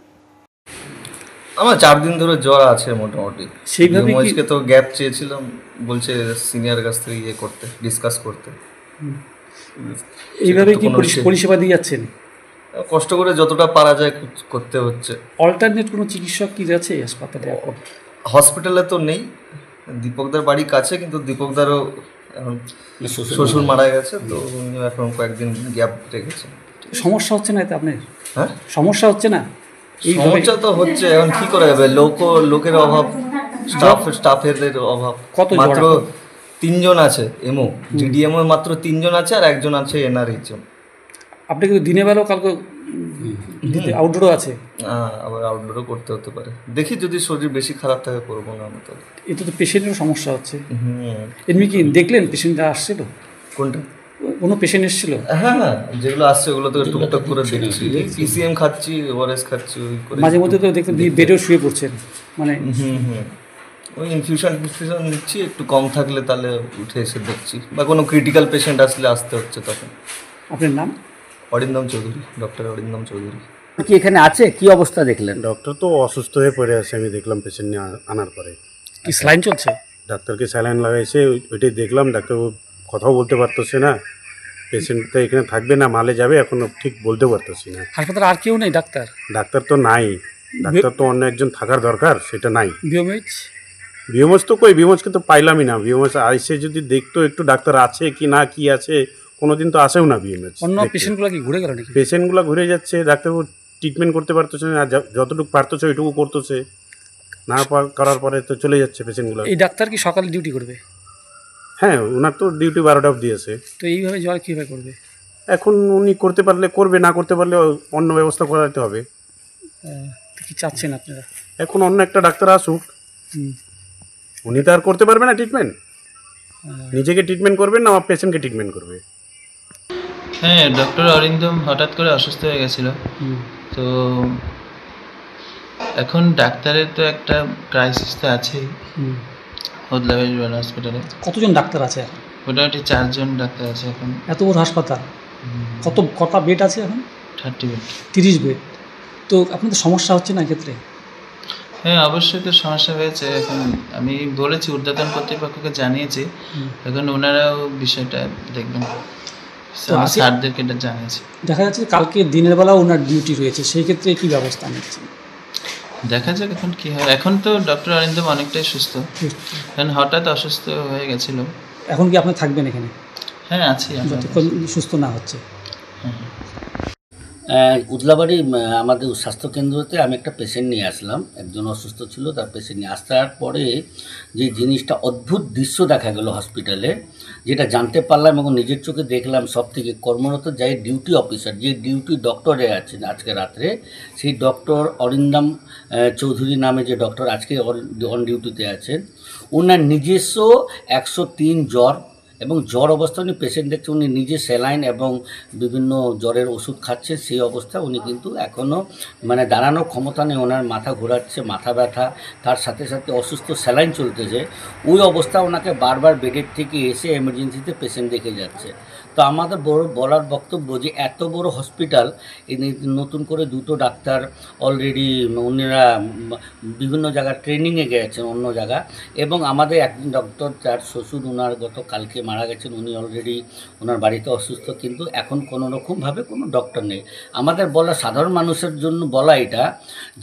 Speaker 13: আমার 4 দিন ধরে জ্বর আছে মোটামুটি। সেইভাবে আজকে তো গ্যাপ চেয়েছিলাম, বলছে সিনিয়র কাছ থেকে ডিসকাস করতে।
Speaker 14: এইভাবে কি পরিষেবা দিয়ে যাচ্ছেন?
Speaker 13: কষ্ট করে যতটা পারা যায় করতে হচ্ছে।
Speaker 14: অল্টারনেট কোনো চিকিৎসক কি আছে হাসপাতালে এখন?
Speaker 13: হসপিটালে তো নেই, দীপকদার বাড়ি কাছে, কিন্তু দীপকদারও এখন শ্বশুর মারা গেছে, তো উনি এখন কয়েকদিন গ্যাপ রেখেছে।
Speaker 14: সমস্যা হচ্ছে না এতে আপনার?
Speaker 13: হ্যাঁ,
Speaker 14: সমস্যা হচ্ছে না?
Speaker 13: সমস্যা তো হচ্ছে, এখন কি করা যাবে, লোকের অভাব, স্টাফের অভাব।
Speaker 14: কত
Speaker 13: মাত্র 3 জন আছে এমও, জিডিএমও মাত্র 3 জন আছে, আর একজন আছে এনআরএইচএম।
Speaker 14: আপনি কিন্তু দিনের বেলাও কালকে আউটডোরও আছে?
Speaker 13: আবার আউটডোরও করতে হতে পারে, দেখি যদি শরীর বেশি খারাপ থাকে করবো না আমি। তাহলে
Speaker 14: এতে তো পেশেন্টেরও সমস্যা হচ্ছে। এমনি কি দেখলেন পেশেন্টরা আসছিল?
Speaker 13: কোনটা?
Speaker 14: কোনো পেশেন্ট এসেছিল?
Speaker 13: হ্যাঁ হ্যাঁ, যেগুলো আসছে ওগুলো তো টুকটাক করে দেখছি, পিসিএম খাচ্ছি, ওআরএস খাচ্ছি, ওই করে
Speaker 14: মাঝে মধ্যে তো দেখতে বেডেও শুয়ে পড়ছেন, মানে
Speaker 13: ওই ইনফিউশন নিচ্ছি, একটু কম থাকলে তাহলে উঠে এসে দেখছি, বা কোনো ক্রিটিক্যাল পেশেন্ট আসলে আসতে হচ্ছে তখন।
Speaker 14: আপনার নাম?
Speaker 13: অরিন্দম চৌধুরী, ডক্টর অরিন্দম চৌধুরী।
Speaker 15: কি এখানে আছে? কি অবস্থা দেখলেন?
Speaker 16: ডক্টর তো অসুস্থ হয়ে পড়ে আছে, আমি দেখলাম পেশেন্ট নিয়ে আনার পরে।
Speaker 14: কি স্যালাইন চলছে?
Speaker 16: ডাক্তারকে স্যালাইন লাগাইছে, ওইটাই দেখলাম। ডাক্তার কথাও বলতে পারতেছে না, পেশেন্টটা এখানে থাকবে না মালে যাবে এখনো ঠিক বলতে পারতেছি না।
Speaker 14: হাসপাতালে আর কেউ নেই ডাক্তার?
Speaker 16: ডাক্তার তো নাই, ডাক্তার তো অন্য একজন থাকার দরকার, সেটা নাই।
Speaker 14: বিএমএইচ
Speaker 16: তো কই, বিএমএইচকে তো পাইলামই না। বিএমএইচ আইসে যদি দেখতো একটু ডাক্তার আছে কি না, কি আছে, কোনোদিন তো আসেও না বিএমএইচ।
Speaker 14: অন্য পেশেন্টগুলো কি ঘুরে গেল নাকি?
Speaker 16: পেশেন্টগুলো ঘুরে যাচ্ছে, ডাক্তারবাবু ট্রিটমেন্ট করতে পারতেছে না, যতটুকু পারতেছে ওইটুকু করতেছে, না করার পরে তো চলে যাচ্ছে পেশেন্টগুলো।
Speaker 14: এই ডাক্তার কি সকালে ডিউটি করবে?
Speaker 16: হ্যাঁ, ওনার তো ডিউটি 12টা অবধি আছে।
Speaker 14: তো এইভাবে জল কীভাবে করবে?
Speaker 16: এখন উনি করতে পারলে করবে, না করতে পারলে অন্য ব্যবস্থা করাতে হবে।
Speaker 14: কি চাচ্ছেন আপনারা?
Speaker 16: এখন অন্য একটা ডাক্তার আসুক, উনি তো আর করতে পারবে না ট্রিটমেন্ট, নিজেকে ট্রিটমেন্ট করবেন না আমার পেশেন্টকে ট্রিটমেন্ট করবে।
Speaker 17: হ্যাঁ, ডক্টর অরিন্দম হঠাৎ করে অসুস্থ হয়ে গেছিল, তো এখন ডাক্তারের তো একটা ক্রাইসিস তো আছেই ওদলাবাড়ি জেনারেল হসপিটালে।
Speaker 14: কতজন ডাক্তার আছে এখন?
Speaker 17: মোটামুটি 4 জন ডাক্তার আছে এখন।
Speaker 14: এত বড় হাসপাতাল, কত বেড আছে এখন?
Speaker 17: 30 বেড।
Speaker 14: 30 বেড। তো আপনাদের সমস্যা হচ্ছে না ক্ষেত্রে?
Speaker 17: হ্যাঁ, অবশ্যই তো সমস্যা হয়েছে। এখন আমি বলেছি, ঊর্ধ্বতন কর্তৃপক্ষকে জানিয়েছি, এখন ওনারাও বিষয়টা দেখবেন, স্যারদেরকে এটা জানিয়েছি।
Speaker 14: দেখা যাচ্ছে কালকে দিনের বেলা ওনার ডিউটি রয়েছে, সেই ক্ষেত্রে কি ব্যবস্থা নিচ্ছেন?
Speaker 17: দেখা যাক এখন কি হয়। এখন তো ডক্টর অরিন্দম অনেকটাই সুস্থ, কারণ হঠাৎ অসুস্থ হয়ে গেছিল।
Speaker 14: এখন কি আপনি থাকবেন এখানে?
Speaker 17: হ্যাঁ, আছি।
Speaker 14: সুস্থ না হচ্ছে?
Speaker 15: উদলাবাড়ি আমাদের স্বাস্থ্যকেন্দ্রতে আমি একটা পেশেন্ট নিয়ে আসলাম, একজন অসুস্থ ছিল, তার পেশেন্ট নিয়ে আসার পরে যে জিনিসটা অদ্ভুত দৃশ্য দেখা গেল হসপিটালে, যেটা জানতে পারলাম এবং নিজের চোখে দেখলাম, সব থেকে কর্মরত যাই ডিউটি অফিসার, যে ডিউটি ডক্টরে আছেন আজকে রাত্রে, সেই ডক্টর অরিন্দম চৌধুরী নামে যে ডক্টর আজকে অন ডিউটিতে আছেন, ওনার নিজস্ব 103 জ্বর, এবং জ্বর অবস্থা উনি পেশেন্ট দেখছে, উনি নিজে স্যালাইন এবং বিভিন্ন জ্বরের ওষুধ খাচ্ছেন। সেই অবস্থা উনি কিন্তু এখনও মানে দাঁড়ানোর ক্ষমতা নেই, ওনার মাথা ঘোরাচ্ছে, মাথা ব্যথা, তার সাথে সাথে অসুস্থ, স্যালাইন চলতেছে। ওই অবস্থা ওনাকে বারবার বেডের থেকে এসে এমার্জেন্সিতে পেশেন্ট দেখে যাচ্ছে। তো আমাদের বলার বক্তব্য যে এত বড় হসপিটাল, নতুন করে 2টো ডাক্তার অলরেডি উনারা বিভিন্ন জায়গায় ট্রেনিংয়ে গেছেন অন্য জায়গা, এবং আমাদের একজন ডক্টর, যার শ্বশুর ওনার গত কালকে মারা গেছেন, উনি অলরেডি ওনার বাড়িতে অসুস্থ, কিন্তু এখন কোনো রকমভাবে কোনো ডক্টর নেই। আমাদের বলা, সাধারণ মানুষের জন্য বলা এটা,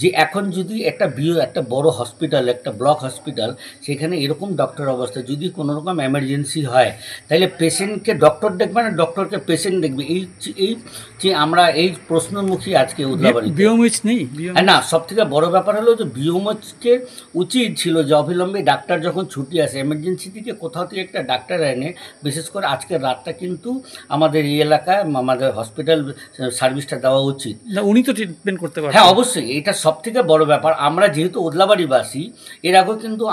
Speaker 15: যে এখন যদি একটা বড় হসপিটাল, একটা ব্লক হসপিটাল, সেখানে এরকম ডক্টর অবস্থা, যদি কোনো রকম এমার্জেন্সি হয়, তাহলে পেশেন্টকে ডক্টর দেখবে না, ডক্টরকে পেশেন্ট দেখবে। এই যে আমরা এই প্রশ্নমুখী আজকে উদলাবাড়ি
Speaker 14: বিএমএইচ নেই
Speaker 15: না। সব থেকে বড় ব্যাপার হলো যে বিএমএইচকে উচিত ছিল যে অবিলম্বে ডাক্তার যখন ছুটি আসে, এমার্জেন্সি থেকে কোথাও থেকে একটা ডাক্তার এনে, বিশেষ করে আজকের রাতটা কিন্তু আমাদের এই এলাকায় আমাদের হসপিটাল সার্ভিসটা দেওয়া উচিত।
Speaker 14: উনি তো ট্রিটমেন্ট করতে পারেন।
Speaker 15: হ্যাঁ, অবশ্যই, এটা সব থেকে বড় ব্যাপার। আমরা যেহেতু ওদলাবাড়িবাসী, এর আগেও কিন্তু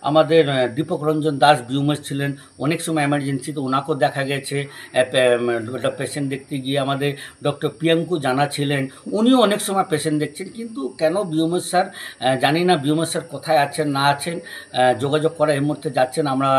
Speaker 15: আমাদের দীপক রঞ্জন দাস বিএমএইচ ছিলেন, অনেক সময় এমার্জেন্সিতে ওনাকেও দেখা গেছে একটা পেশেন্ট দেখতে গিয়ে। আমাদের ডক্টর প্রিয়াঙ্কু জানা ছিলেন, উনিও অনেক সময় পেশেন্ট দেখছেন, কিন্তু কেন বিএমএইচ স্যার জানি না, বিএমএইচ স্যার কোথায় আছেন না আছেন, যোগাযোগ করা এই মুহূর্তে যাচ্ছেন। আমরা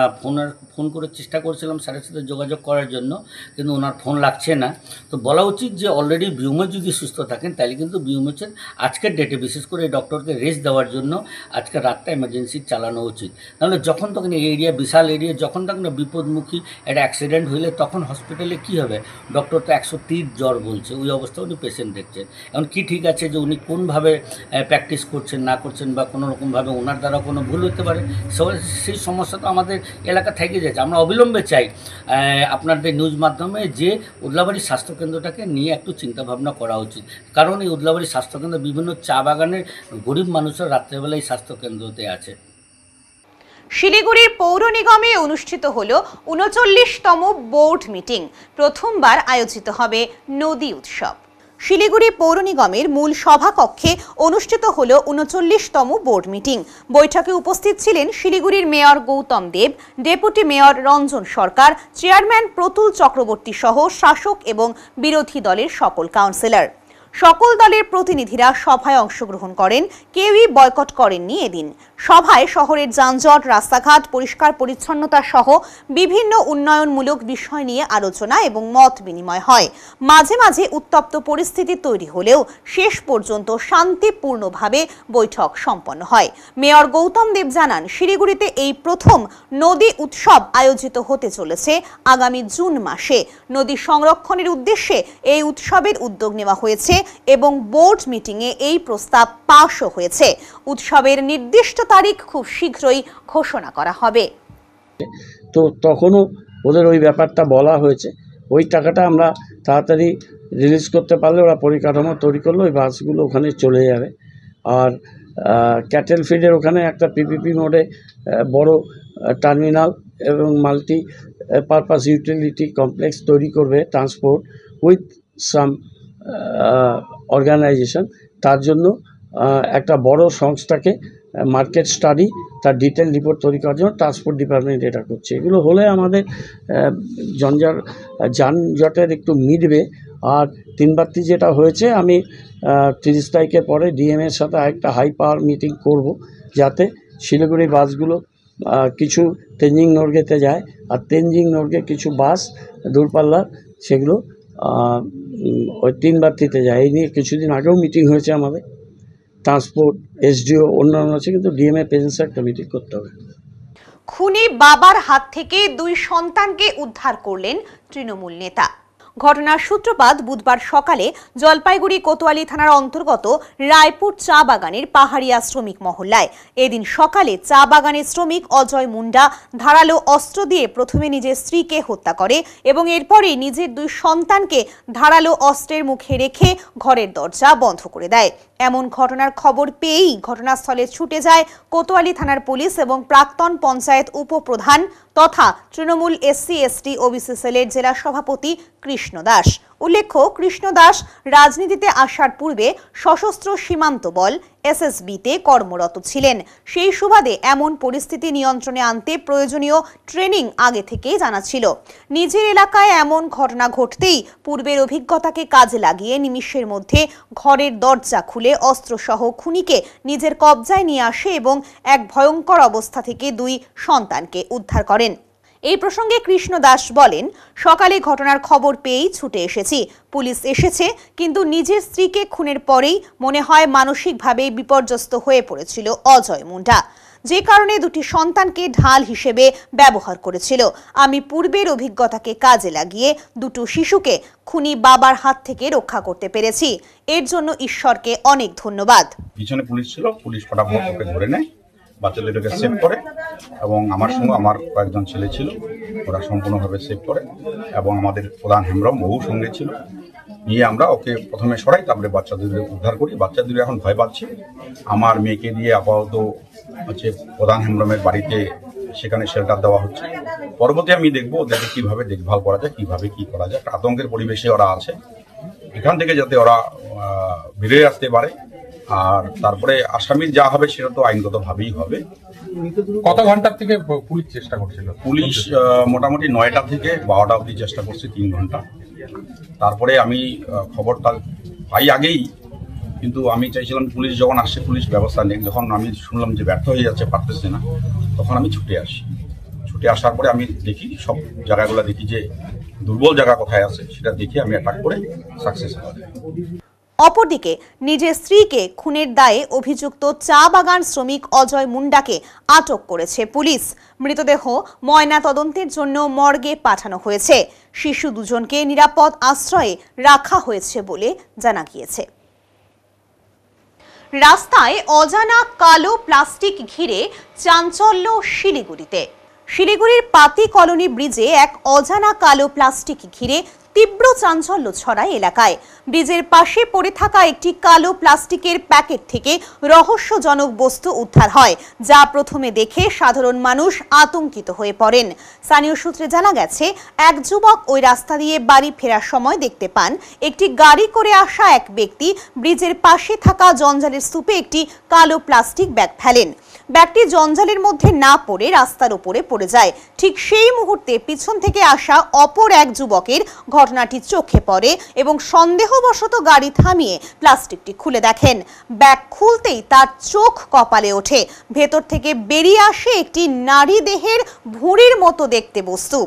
Speaker 15: ফোন করে চেষ্টা করেছিলাম স্যারের সাথে যোগাযোগ করার জন্য, কিন্তু ওনার ফোন লাগছে না। তো বলা উচিত যে অলরেডি বিএমএইচ যদি সুস্থ থাকেন, তাহলে কিন্তু বিএমএইচের আজকের ডেটে, বিশেষ করে এই ডক্টরকে রেস্ট দেওয়ার জন্য আজকের রাতটা এমার্জেন্সি চালানো উচিত। নাহলে যখন তখন এই এরিয়া, বিশাল এরিয়া, যখন তখন বিপদমুখী একটা অ্যাক্সিডেন্ট হইলে তখন তখন হসপিটালে কি হবে? ডক্টর তো 130 জ্বর বলছে, ওই অবস্থা উনি পেশেন্ট দেখছেন। এখন কি ঠিক আছে যে উনি কোনভাবে প্র্যাকটিস করছেন না করছেন বা কোনো রকমভাবে ওনার দ্বারা কোনো ভুল হতে পারে, সেই সমস্যা তো আমাদের এলাকা থেকে যাচ্ছে। আমরা অবিলম্বে চাই আপনাদের নিউজ মাধ্যমে যে উদলাবাড়ি স্বাস্থ্যকেন্দ্রটাকে নিয়ে একটু চিন্তাভাবনা করা উচিত, কারণ এই উদলাবাড়ি স্বাস্থ্যকেন্দ্র বিভিন্ন চা বাগানের গরিব মানুষরা রাত্রেবেলা এই স্বাস্থ্যকেন্দ্রতে আছে।
Speaker 1: শিলিগুড়ির পৌর নিগমে অনুষ্ঠিত হলো ৩৯তম বোর্ড মিটিং। প্রথমবার আয়োজিত হবে নদী উৎসব। শিলিগুড়ি পৌর নিগমের মূল সভাকক্ষে অনুষ্ঠিত হলো ৩৯তম বোর্ড মিটিং। বৈঠকে উপস্থিত ছিলেন শিলিগুড়ির মেয়র গৌতম দেব, ডেপুটি মেয়র রঞ্জন সরকার, চেয়ারম্যান প্রতুল চক্রবর্তী সহ শাসক এবং বিরোধী দলের সকল কাউন্সিলর। সকল দলের প্রতিনিধিরা সভায় অংশগ্রহণ করেন, কেউই বয়কট করেননি এদিন। সভায় শহরের যানজট, রাস্তাঘাট, পরিষ্কার পরিচ্ছন্নতা সহ বিভিন্ন উন্নয়নমূলক বিষয় নিয়ে আলোচনা এবং মত বিনিময় হয়। মাঝে মাঝে উত্তপ্ত পরিস্থিতি তৈরি হলেও শেষ পর্যন্ত শান্তিপূর্ণভাবে বৈঠক সম্পন্ন হয়। মেয়র গৌতম দেব জানান, শিলিগুড়িতে এই প্রথম নদী উৎসব আয়োজিত হতে চলেছে আগামী জুন মাসে। নদী সংরক্ষণের উদ্দেশ্যে এই উৎসবের উদ্যোগ নেওয়া হয়েছে এবং বোর্ড মিটিংয়ে এই প্রস্তাব পাশও হয়েছে। উৎসবের নির্দিষ্ট তারিখ খুব শীঘ্রই ঘোষণা করা হবে।
Speaker 18: তো তখনও ওদের ওই ব্যাপারটা বলা হয়েছে, ওই টাকাটা আমরা তাড়াতাড়ি রিলিজ করতে পারলে ওরা পরিকাঠামো তৈরি করলে ওই বাসগুলো ওখানে চলে যাবে। আর ক্যাটেল ফিডের ওখানে একটা পিপিপি মোডে বড় টার্মিনাল এবং মাল্টি পারপাস ইউটিলিটি কমপ্লেক্স তৈরি করবে ট্রান্সপোর্ট উইথ সাম অর্গানাইজেশন। তার জন্য একটা বড় সংস্থাকে মার্কেট স্টাডি, তার ডিটেল রিপোর্ট তৈরি করার জন্য ট্রান্সপোর্ট ডিপার্টমেন্ট এটা করছে। এগুলো হলে আমাদের যানজটের একটু মিটবে। আর তিনবারটি যেটা হয়েছে, আমি 30 তারিখের পরে ডিএমের সাথে আরেকটা হাই পাওয়ার মিটিং করব, যাতে শিলিগুড়ি বাসগুলো কিছু তেঞ্জিং নর্গেতে যায়, আর তেঞ্জিং নর্গে কিছু বাস দূরপাল্লার সেগুলো ওই তিনবারটিতে যায়। এই নিয়ে কিছুদিন আগেও মিটিং হয়েছে আমাদের, ট্রান্সপোর্ট, এসডিও, অন্যান্য আছে, কিন্তু ডিএমএ প্রেজেন্সে একটা মিটিং করতে হবে।
Speaker 1: খুনি বাবার হাত থেকে 2 সন্তানকে উদ্ধার করলেন তৃণমূল নেতা। ঘটনার সূত্রপাত বুধবার সকালে জলপাইগুড়ি কোতোয়ালি থানার অন্তর্গত রায়পুর চা বাগানের পাহাড়িয়া শ্রমিক মহল্লায়। এদিন সকালে চা বাগানের শ্রমিক অজয় মুন্ডা ধারালো অস্ত্র দিয়ে প্রথমে নিজের স্ত্রীকে হত্যা করে এবং এরপরেই নিজের 2 সন্তানকে ধারালো অস্ত্রের মুখে রেখে ঘরের দরজা বন্ধ করে দেয়। এমন ঘটনার খবর পেয়েই ঘটনাস্থলে ছুটে যায় কোতোয়ালি থানার পুলিশ এবং প্রাক্তন পঞ্চায়েত উপপ্রধান তথা তৃণমূল SC/ST ওবিসি সেলের জেলা সভাপতি কৃষ্ণ দাস। উল্লেখ্য, কৃষ্ণ দাস রাজনীতিতে আসার পূর্বে সশস্ত্র সীমান্ত বল SSB-তে কর্মরত ছিলেন। সেই সুবাদে এমন পরিস্থিতি নিয়ন্ত্রণে আনতে প্রয়োজনীয় ট্রেনিং আগে থেকেই জানা ছিল। নিজের এলাকায় এমন ঘটনা ঘটতেই পূর্বের অভিজ্ঞতাকে কাজে লাগিয়ে নিমিষের মধ্যে ঘরের দরজা খুলে অস্ত্রসহ খুনিকে নিজের কবজায় নিয়ে আসে এবং এক ভয়ঙ্কর অবস্থা থেকে 2 সন্তানকে উদ্ধার করেন। এই প্রসঙ্গে কৃষ্ণ দাস বলেন, সকালে ঘটনার খবর পেয়েই ছুটে এসেছি। পুলিশ এসেছে, কিন্তু নিজের স্ত্রীকে খুনের পরেই মনে হয় মানসিকভাবে বিপর্যস্ত হয়ে পড়েছিল অজয় মুন্ডা, যে কারণে 2টি সন্তানকে ঢাল হিসেবে ব্যবহার করেছিল। আমি পূর্বের অভিজ্ঞতাকে কাজে লাগিয়ে 2 শিশুকে খুনি বাবার হাত থেকে রক্ষা করতে পেরেছি। এর জন্য ঈশ্বরকে অনেক ধন্যবাদ।
Speaker 19: পিছনে পুলিশ ছিল, পুলিশ ফটাফট ওকে ধরে নেয়, বাচ্চাদেরকে সেভ করে এবং আমার সঙ্গে আমার কয়েকজন ছেলে ছিল, ওরা সম্পূর্ণভাবে সেভ করে এবং আমাদের প্রধান হেমব্রম বহু সঙ্গে ছিল। নিয়ে আমরা ওকে প্রথমে সরাই, তারপরে বাচ্চাদের উদ্ধার করি। বাচ্চাদের এখন ভয় পাচ্ছে। আমার মেয়েকে দিয়ে আপাতত প্রধান হেমব্রমের বাড়িতে সেখানে শেল্টার দেওয়া হচ্ছে। পরবর্তী আমি দেখবো ওদেরকে কিভাবে দেখভাল করা যায়, কিভাবে কি করা যায়। আতঙ্কের পরিবেশে ওরা আছে, এখান থেকে যাতে ওরা বেরিয়ে আসতে পারে। আর তারপরে আসামির যা হবে সেটা তো আইনগত ভাবেই হবে।
Speaker 20: কত ঘন্টা থেকে পুলিশ চেষ্টা করছিল?
Speaker 19: পুলিশ মোটামুটি 9টা থেকে 12টা অবধি চেষ্টা করছে, 3 ঘন্টা। তারপরে আমি খবরটা পাই আগেই, কিন্তু আমি চাইছিলাম পুলিশ যখন আসছে পুলিশ ব্যবস্থা নেই। যখন আমি শুনলাম যে ব্যর্থ হয়ে যাচ্ছে, পারতেছে না, তখন আমি ছুটে আসি। ছুটে আসার পরে আমি দেখি সব জায়গাগুলো দেখি যে দুর্বল জায়গা কোথায় আছে, সেটা দেখে আমি অ্যাটাক করে সাকসেস হই।
Speaker 1: অপরদিকে নিজের স্ত্রীকে খুনের দায়ে অভিযুক্ত চা বাগান শ্রমিক অজয় মুন্ডাকে আটক করেছে পুলিশ। মৃতদেহ ময়না তদন্তের জন্য মর্গে পাঠানো হয়েছে। শিশু দুজনকে নিরাপদ আশ্রয়ে রাখা হয়েছে বলে জানা গিয়েছে। রাস্তায় অজানা কালো প্লাস্টিক ঘিরে চাঞ্চল্য শিলিগুড়িতে। শিলিগুড়ির পাতি কলোনি ব্রিজে এক অজানা কালো প্লাস্টিক ঘিরে তীব্র চাঞ্চল্য ছড়ায় এলাকায়। ব্রিজের পাশে পড়ে থাকা একটি কালো প্লাস্টিকের প্যাকেট থেকে রহস্যজনক বস্তু উদ্ধার হয়, যা প্রথমে দেখে সাধারণ মানুষ আতঙ্কিত হয়ে পড়েন। স্থানীয় সূত্রে জানা গেছে, এক যুবক ওই রাস্তা দিয়ে বাড়ি ফেরার সময় দেখতে পান একটি গাড়ি করে আসা এক ব্যক্তি ব্রিজের পাশে থাকা জঞ্জালের স্তূপে একটি কালো প্লাস্টিক ব্যাগ ফেলেন। ব্যাগটি জঞ্জালের মধ্যে না পড়ে রাস্তার উপরে পড়ে যায়। ঠিক সেই মুহূর্তে পিছন থেকে আসা অপর এক যুবকের ঘটনাটি চোখে পড়ে এবং সন্দেহবশত গাড়ি থামিয়ে প্লাস্টিকটি খুলে দেখেন। ব্যাগ খুলতেই তার চোখ কপালে ওঠে। ভেতর থেকে বেরিয়ে আসে একটি নারী দেহের ভুঁড়ির মতো দেখতে বস্তু।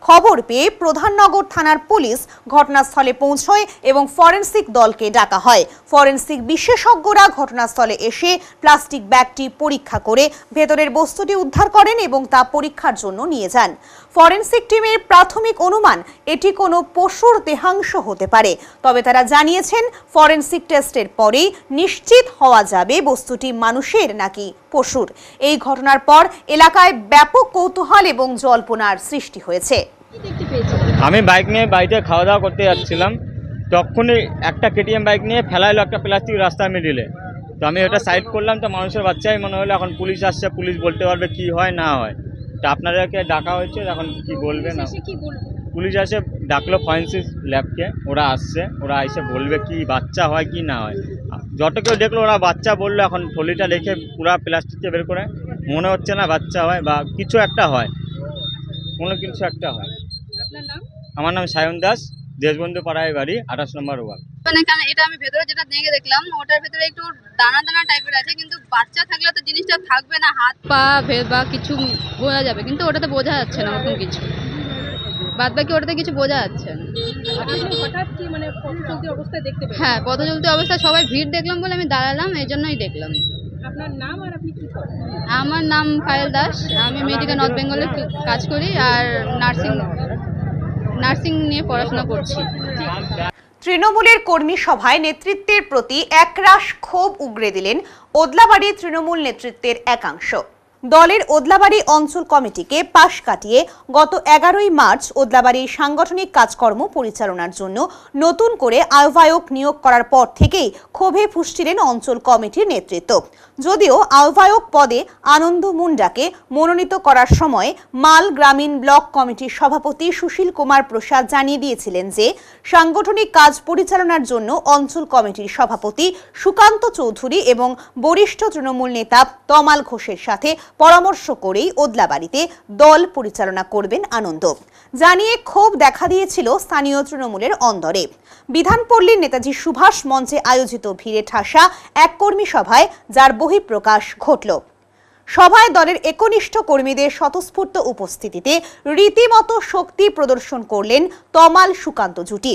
Speaker 1: খবর পেয়ে প্রধাননগর থানার পুলিশ ঘটনাস্থলে পৌঁছয় এবং ফরেনসিক দলকে ডাকা হয়। ফরেনসিক বিশেষজ্ঞরা ঘটনাস্থলে এসে প্লাস্টিক ব্যাগটি পরীক্ষা করে ভেতরের বস্তুটি উদ্ধার করেন এবং তা পরীক্ষার জন্য নিয়ে যান। ফরেনসিক টিমের প্রাথমিক অনুমান এটি কোনো পশুর দেহাংশ হতে পারে, তবে তারা জানিয়েছেন ফরেনসিক টেস্টের পরেই নিশ্চিত হওয়া যাবে বস্তুটি মানুষের নাকি পশুর। এই ঘটনার পর এলাকায় ব্যাপক কৌতূহল এবং জল্পনার সৃষ্টি হয়েছে।
Speaker 21: আমি বাইক নিয়ে বাড়িতে খাওয়া দাওয়া করতে যাচ্ছিলাম, তখনই একটা কেটিএম বাইক নিয়ে ফেলা এলো একটা প্লাস্টিক রাস্তার মিডিলে। তো আমি ওটা সাইড করলাম, তো মানুষের বাচ্চাই মনে হলো। এখন পুলিশ আসছে, পুলিশ বলতে পারবে কি হয় না হয়। তো আপনাদেরকে ডাকা হয়েছে, এখন কি বলবে না পুলিশ আসে ডাকলো ফরেনসিক ল্যাবকে, ওরা আসছে, ওরা এসে বলবে কি বাচ্চা হয় কি না হয়। যত কেউ দেখলো ওরা বাচ্চা বললো। এখন থলিটা দেখে পুরা প্লাস্টিককে বের করে মনে হচ্ছে না বাচ্চা হয় বা কিছু একটা হয়, কোনো কিছু একটা হয়। আমার নাম সায়ন দাস, দেশবন্ধু পাড়ায় বাড়ি, 28 নম্বর ওয়ার্ড।
Speaker 22: মানে কারণ এটা আমি ভেতরে যেটা দেখে দেখলাম, ওটার ভেতরে একটু দানা দানা টাইপের আছে, কিন্তু বাচ্চা থাকলে তো জিনিসটা থাকবে না, হাত পা বা কিছু বোঝা যাবে, কিন্তু ওটাতে বোঝা যাচ্ছে না ওরকম কিছু। বাদ বাকি ওটাতে কিছু বোঝা যাচ্ছে না।
Speaker 23: হঠাৎ কি মানে পথ চলতি অবস্থায় দেখতে পেলেন?
Speaker 22: হ্যাঁ, পথ চলতি অবস্থায় সবাই ভিড় দেখলাম বলে আমি দাঁড়ালাম, এই জন্যই দেখলাম।
Speaker 23: আপনার নাম আর আপনি কি করেন?
Speaker 22: আমার নাম পায়েল দাস, আমি মেডিকেল নর্থ বেঙ্গলে কাজ করি আর নার্সিং নিয়ে পড়াশোনা করছি।
Speaker 1: তৃণমূলের কর্মী সভায় নেতৃত্বের প্রতি একরাশ ক্ষোভ উগরে দিলেন ওদলাবাড়ি তৃণমূল নেতৃত্বের একাংশ। দলের ওদলাবাড়ি অঞ্চল কমিটিকে পাশ কাটিয়ে গত 11ই মার্চ ওদলাবাড়ির সাংগঠনিক কাজকর্ম পরিচালনার জন্য নতুন করে আহ্বায়ক নিয়োগ করার পর থেকেই ক্ষোভে ফুঁসছিলেন অঞ্চল কমিটির নেতৃত্ব। যদিও আহ্বায়ক পদে আনন্দ মুন্ডাকে মনোনীত করার সময় মাল গ্রামীণ ব্লক কমিটির সভাপতি সুশীল কুমার প্রসাদ জানিয়ে দিয়েছিলেন যে সাংগঠনিক কাজ পরিচালনার জন্য অঞ্চল কমিটির সভাপতি সুকান্ত চৌধুরী এবং বরিষ্ঠ তৃণমূল নেতা তমাল ঘোষের সাথে পরামর্শ করেই ওদলাবাড়িতে দল পরিচালনা করবেন আনন্দ। জানিয়ে ক্ষোভ দেখা দিয়েছিল স্থানীয় তৃণমূলের অন্দরে। বিধানপল্লীর নেতাজি সুভাষ মঞ্চে আয়োজিত ভিড়ে ঠাসা এক কর্মী সভায় যার বহিঃপ্রকাশ ঘটল। সভায় দলের একনিষ্ঠ কর্মীদের স্বতঃস্ফূর্ত উপস্থিতিতে রীতিমতো শক্তি প্রদর্শন করলেন তমাল সুকান্ত জুটি।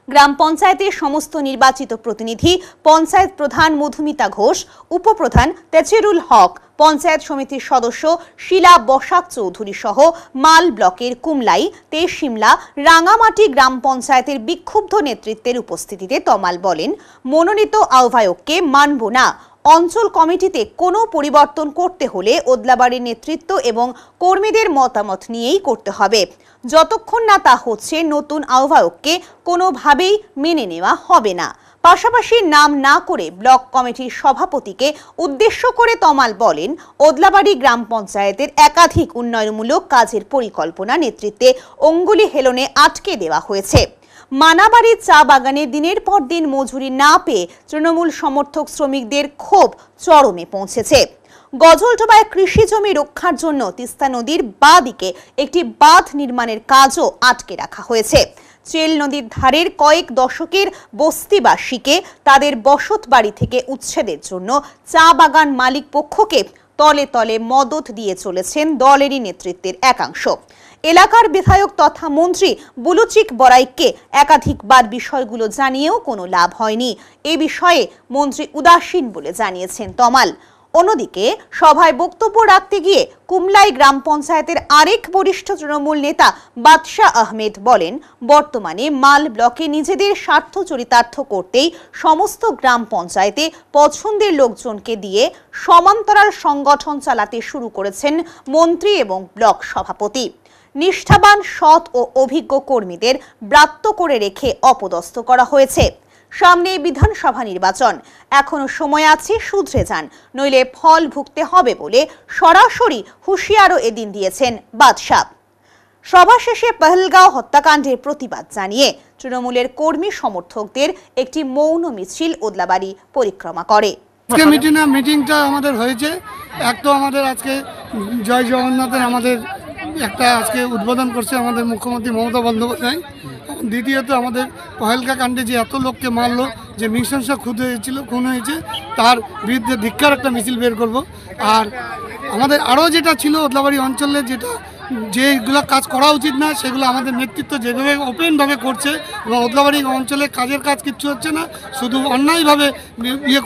Speaker 1: গ্রাম পঞ্চায়েতের সমস্ত নির্বাচিত প্রতিনিধি, পঞ্চায়েত প্রধান মধুমিতা ঘোষ, উপপ্রধান তেজেরুল হক, পঞ্চায়েত সমিতির সদস্য শিলা বসাক চৌধুরী সহ মাল ব্লকের কুমলাই, তেশিমলা, রাঙামাটি গ্রাম পঞ্চায়েতের বিক্ষুব্ধ নেতৃত্বের উপস্থিতিতে তমাল বলেন, মনোনীত আহ্বায়ককে মানব না। অঞ্চল কমিটিতে কোনো পরিবর্তন করতে হলে ওদলাবাড়ির নেতৃত্ব এবং কর্মীদের মতামত নিয়েই করতে হবে। যতক্ষণ না তা হচ্ছে নতুন আহ্বায়ককে কোনোভাবেই মেনে নেওয়া হবে না। পাশাপাশি নাম না করে ব্লক কমিটির সভাপতিকে উদ্দেশ্য করে তমাল বলেন, ওদলাবাড়ি গ্রাম পঞ্চায়েতের একাধিক উন্নয়নমূলক কাজের পরিকল্পনা নেতৃত্বে অঙ্গুলি হেলনে আটকে দেওয়া হয়েছে। মানাবাড়ির চা বাগানে দিনের পর দিন মজুরি না পেয়ে তৃণমূল সমর্থক শ্রমিকদের ক্ষোভ চরমে পৌঁছেছে। গজলডোবায় কৃষি জমি রক্ষার জন্য তিস্তা নদীর বাঁ দিকে একটি বাঁধ নির্মাণের কাজও আটকে রাখা হয়েছে। চেল নদীর ধারের কয়েক দশকের বস্তিবাসীকে তাদের বসত বাড়ি থেকে উচ্ছেদের জন্য চা বাগান মালিক পক্ষকে তলে তলে মদত দিয়ে চলেছেন দলেরই নেতৃত্বের একাংশ। এলাকার বিধায়ক তথা মন্ত্রী বুলুচিক বড়াইককে একাধিকবার বিষয়গুলো জানিয়েও কোনো লাভ হয়নি। এ বিষয়ে মন্ত্রী উদাসীন বলে জানিয়েছেন তমাল। অন্যদিকে সভায় বক্তব্য রাখতে গিয়ে কুমলাই গ্রাম পঞ্চায়েতের আরেক বরিষ্ঠ তৃণমূল নেতা বাদশা আহমেদ বলেন, বর্তমানে মাল ব্লকে নিজেদের স্বার্থ চরিতার্থ করতেই সমস্ত গ্রাম পঞ্চায়েতে পছন্দের লোকজনকে দিয়ে সমান্তরাল সংগঠন চালাতে শুরু করেছেন মন্ত্রী এবং ব্লক সভাপতি। নিষ্ঠাবান, সৎ ও অভিজ্ঞ কর্মীদের ব্রাত্য করে রেখে অপদস্থ করা হয়েছে। সামনে বিধানসভা নির্বাচন, এখনো সময় আছে, শুধরে যান, নইলে ফল ভুগতে হবে বলে সরাসরি হুঁশিয়ারও এদিন দিয়েছেন বাদশাহ। সভা শেষে পহলগাঁও হত্যাকাণ্ডের প্রতিবাদ জানিয়ে তৃণমূলের কর্মী সমর্থকদের একটি মৌন মিছিল ওদলাবাড়ি পরিক্রমা করে।
Speaker 8: আজকে মিটিংটা আমাদের হয়েছে, এক তো আমাদের আজকে জয় জগন্নাথের আমাদের একটা আজকে উদ্বোধন করছে আমাদের মুখ্যমন্ত্রী মমতা বন্দ্যোপাধ্যায়। দ্বিতীয়ত আমাদের পহেলকা কাণ্ডে যে এত লোককে মারলো, যে নৃশংস খুন হয়েছে, তার বিরুদ্ধে ধিক্কার একটা মিছিল বের করব। আর আমাদের আরও যেটা ছিল ওদলাবাড়ি অঞ্চলে যেগুলো কাজ করা উচিত না, সেগুলো আমাদের নেতৃত্ব যেভাবে ওপেনভাবে করছে এবং ওদলাবাড়ি অঞ্চলে কাজের কাজ কিচ্ছু হচ্ছে না, শুধু অন্যায়ভাবে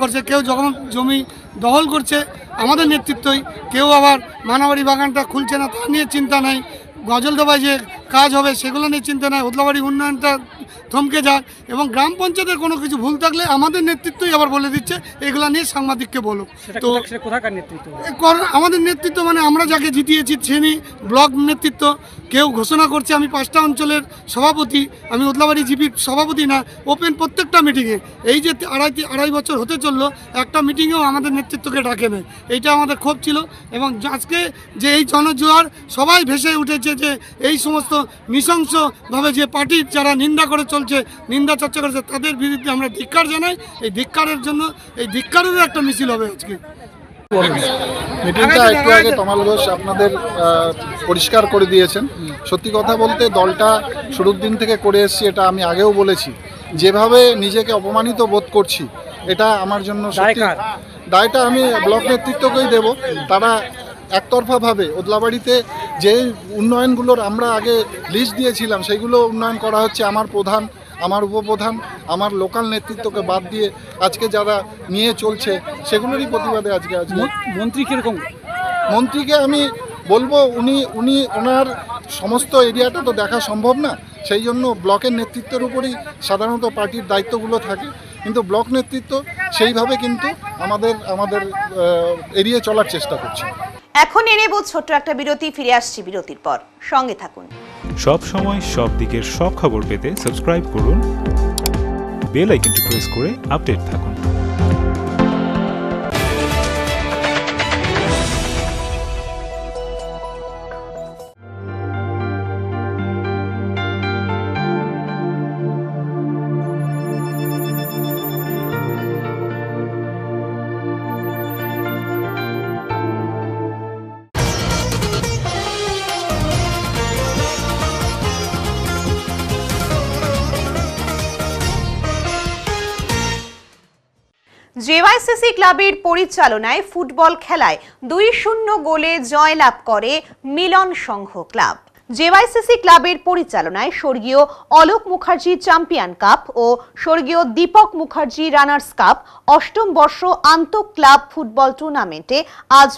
Speaker 8: করছে। কেউ যখন জমি দখল করছে আমাদের নেতৃত্বই, কেউ আবার মানাবাড়ি বাগানটা খুলছে না তা নিয়ে চিন্তা নাই, গজলডোবায় যে কাজ হবে সেগুলো নিয়ে চিন্তা নাই, ওদলাবাড়ি উন্নয়নটা থমকে যাক, এবং গ্রাম পঞ্চায়েতের কোনো কিছু ভুল থাকলে আমাদের নেতৃত্বই আবার বলে দিচ্ছে এগুলো নিয়ে সাংবাদিককে বলো। তো আমাদের নেতৃত্ব মানে আমরা যাকে জিতিয়েছি তিনি ব্লক নেতৃত্ব, কেউ ঘোষণা করছে আমি 5টা অঞ্চলের সভাপতি, আমি ওদলাবাড়ি জিপির সভাপতি না, ওপেন প্রত্যেকটা মিটিংয়ে। এই যে আড়াই বছর হতে চললো, একটা মিটিংয়েও আমাদের নেতৃত্বকে ডাকে নেয়, এইটা আমাদের ক্ষোভ ছিল। এবং আজকে যে এই জনজোয়ার সবাই ভেসে উঠেছে যে এই সমস্ত নৃশংসভাবে যে পার্টির যারা নিন্দা করে চলছে, নিন্দা চর্চা করেছে, তাদের বিরুদ্ধে আমরা ধিক্কার জানাই। এই ধিক্কারের জন্য এই ধিক্কারেরও একটা মিছিল হবে আজকে।
Speaker 2: মিটিংটা একটু আগে তমাল ঘোষ আপনাদের পরিষ্কার করে দিয়েছেন। সত্যি কথা বলতে দলটা শুরুর দিন থেকে করে এসেছি, এটা আমি আগেও বলেছি। যেভাবে নিজেকে অপমানিত বোধ করছি, এটা আমার জন্য দায়টা আমি ব্লক নেতৃত্বকেই দেব। তারা একতরফাভাবে ওদলাবাড়িতে যে উন্নয়নগুলোর আমরা আগে লিস্ট দিয়েছিলাম সেগুলো উন্নয়ন করা হচ্ছে, আমার প্রধান, আমার উপপ্রধান, আমার লোকাল নেতৃত্বকে বাদ দিয়ে আজকে যারা নিয়ে চলছে সেগুলোরই প্রতিবাদে আজকে
Speaker 14: মন্ত্রী কীরকম?
Speaker 2: মন্ত্রীকে আমি বলবো ওনার সমস্ত এরিয়াটা তো দেখা সম্ভব না, সেই জন্য ব্লকের নেতৃত্বের উপরেই সাধারণত পার্টির দায়িত্বগুলো থাকে, কিন্তু ব্লক নেতৃত্ব সেইভাবে কিন্তু আমাদের এড়িয়ে চলার চেষ্টা করছে।
Speaker 1: এখন নেব ছোট্ট একটা বিরতি, ফিরে আসছি বিরতির পর, সঙ্গে থাকুন।
Speaker 11: সব সময় সব দিকের সব খবর পেতে সাবস্ক্রাইব করুন, বেল আইকনটি প্রেস করে আপডেট থাকুন।
Speaker 1: জেওয়াইসিসি ক্লাবের পরিচালনায় ফুটবল খেলায় 2-0 গোলে জয়লাভ করে মিলন সংঘ ক্লাব। জেওয়াইসিসি ক্লাবের পরিচালনায় স্বর্গীয় অলোক মুখার্জি চ্যাম্পিয়ন কাপ ও স্বর্গীয় দীপক মুখার্জি রানার্স কাপ 8ম বর্ষ আন্তঃ ক্লাব ফুটবল টুর্নামেন্টে আজ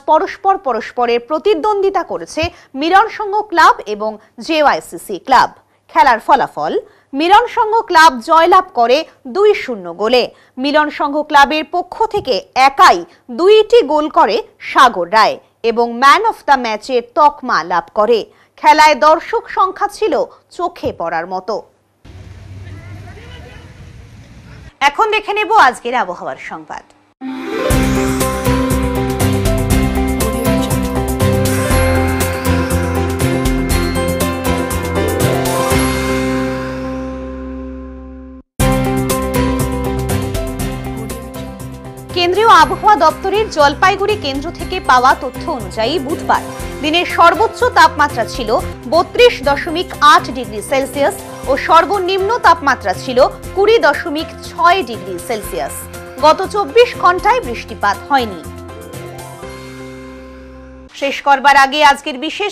Speaker 1: পরস্পরের প্রতিদ্বন্দ্বিতা করেছে মিলন সংঘ ক্লাব এবং জেওয়াইসিসি ক্লাব। খেলার ফলাফল, মিলন সংঘ ক্লাব জয়লাভ করে 2-0 গোলে। মিলন সংঘ ক্লাবের পক্ষ থেকে একাই 2টি গোল করে সাগর রায় এবং ম্যান অফ দ্য ম্যাচের তকমা লাভ করে। খেলায় দর্শক সংখ্যা ছিল চোখে পড়ার মতো। এখন দেখে নেব আজকের আবহাওয়ার সংবাদ। কেন্দ্রীয় আবহাওয়া দপ্তরের জলপাইগুড়ি কেন্দ্র থেকে পাওয়া তথ্য অনুযায়ী বুধবার দিনের সর্বোচ্চ তাপমাত্রা ছিল 32.8 ডিগ্রি সেলসিয়াস ও সর্বনিম্ন তাপমাত্রা ছিল 20.6 ডিগ্রি সেলসিয়াস। গত 24 ঘন্টায় বৃষ্টিপাত হয়নি। শেষ করবার আগে আজকের বিশেষ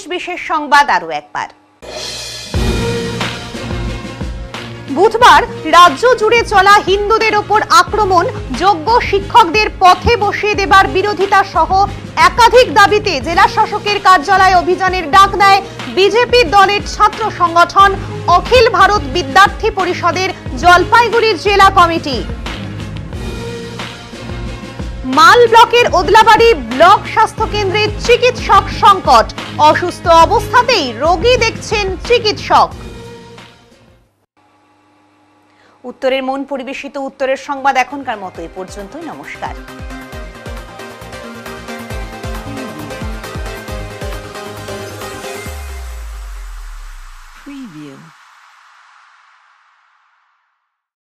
Speaker 1: সংবাদ আরো একবার। বুধবার রাজ্য জুড়ে চলা হিন্দুদের ওপর আক্রমণ, যোগ্য শিক্ষকদের পথে বসিয়ে দেবার বিরোধিতা সহ একাধিক দাবিতে জেলা শাসকের কার্যালয়ে অভিযানের ডাক দেয় বিজেপি দলের ছাত্র সংগঠন অখিল ভারত বিদ্যার্থী পরিষদের জলপাইগুড়ি জেলা কমিটি। মাল ব্লকের ওদলাবাড়ি ব্লক স্বাস্থ্য কেন্দ্রে চিকিৎসক সংকট, অসুস্থ অবস্থাতেই রোগী দেখছেন চিকিৎসক। উত্তরের মন পরিবেশিত উত্তরের সংবাদ এখনকার মতো এই পর্যন্তই। নমস্কার।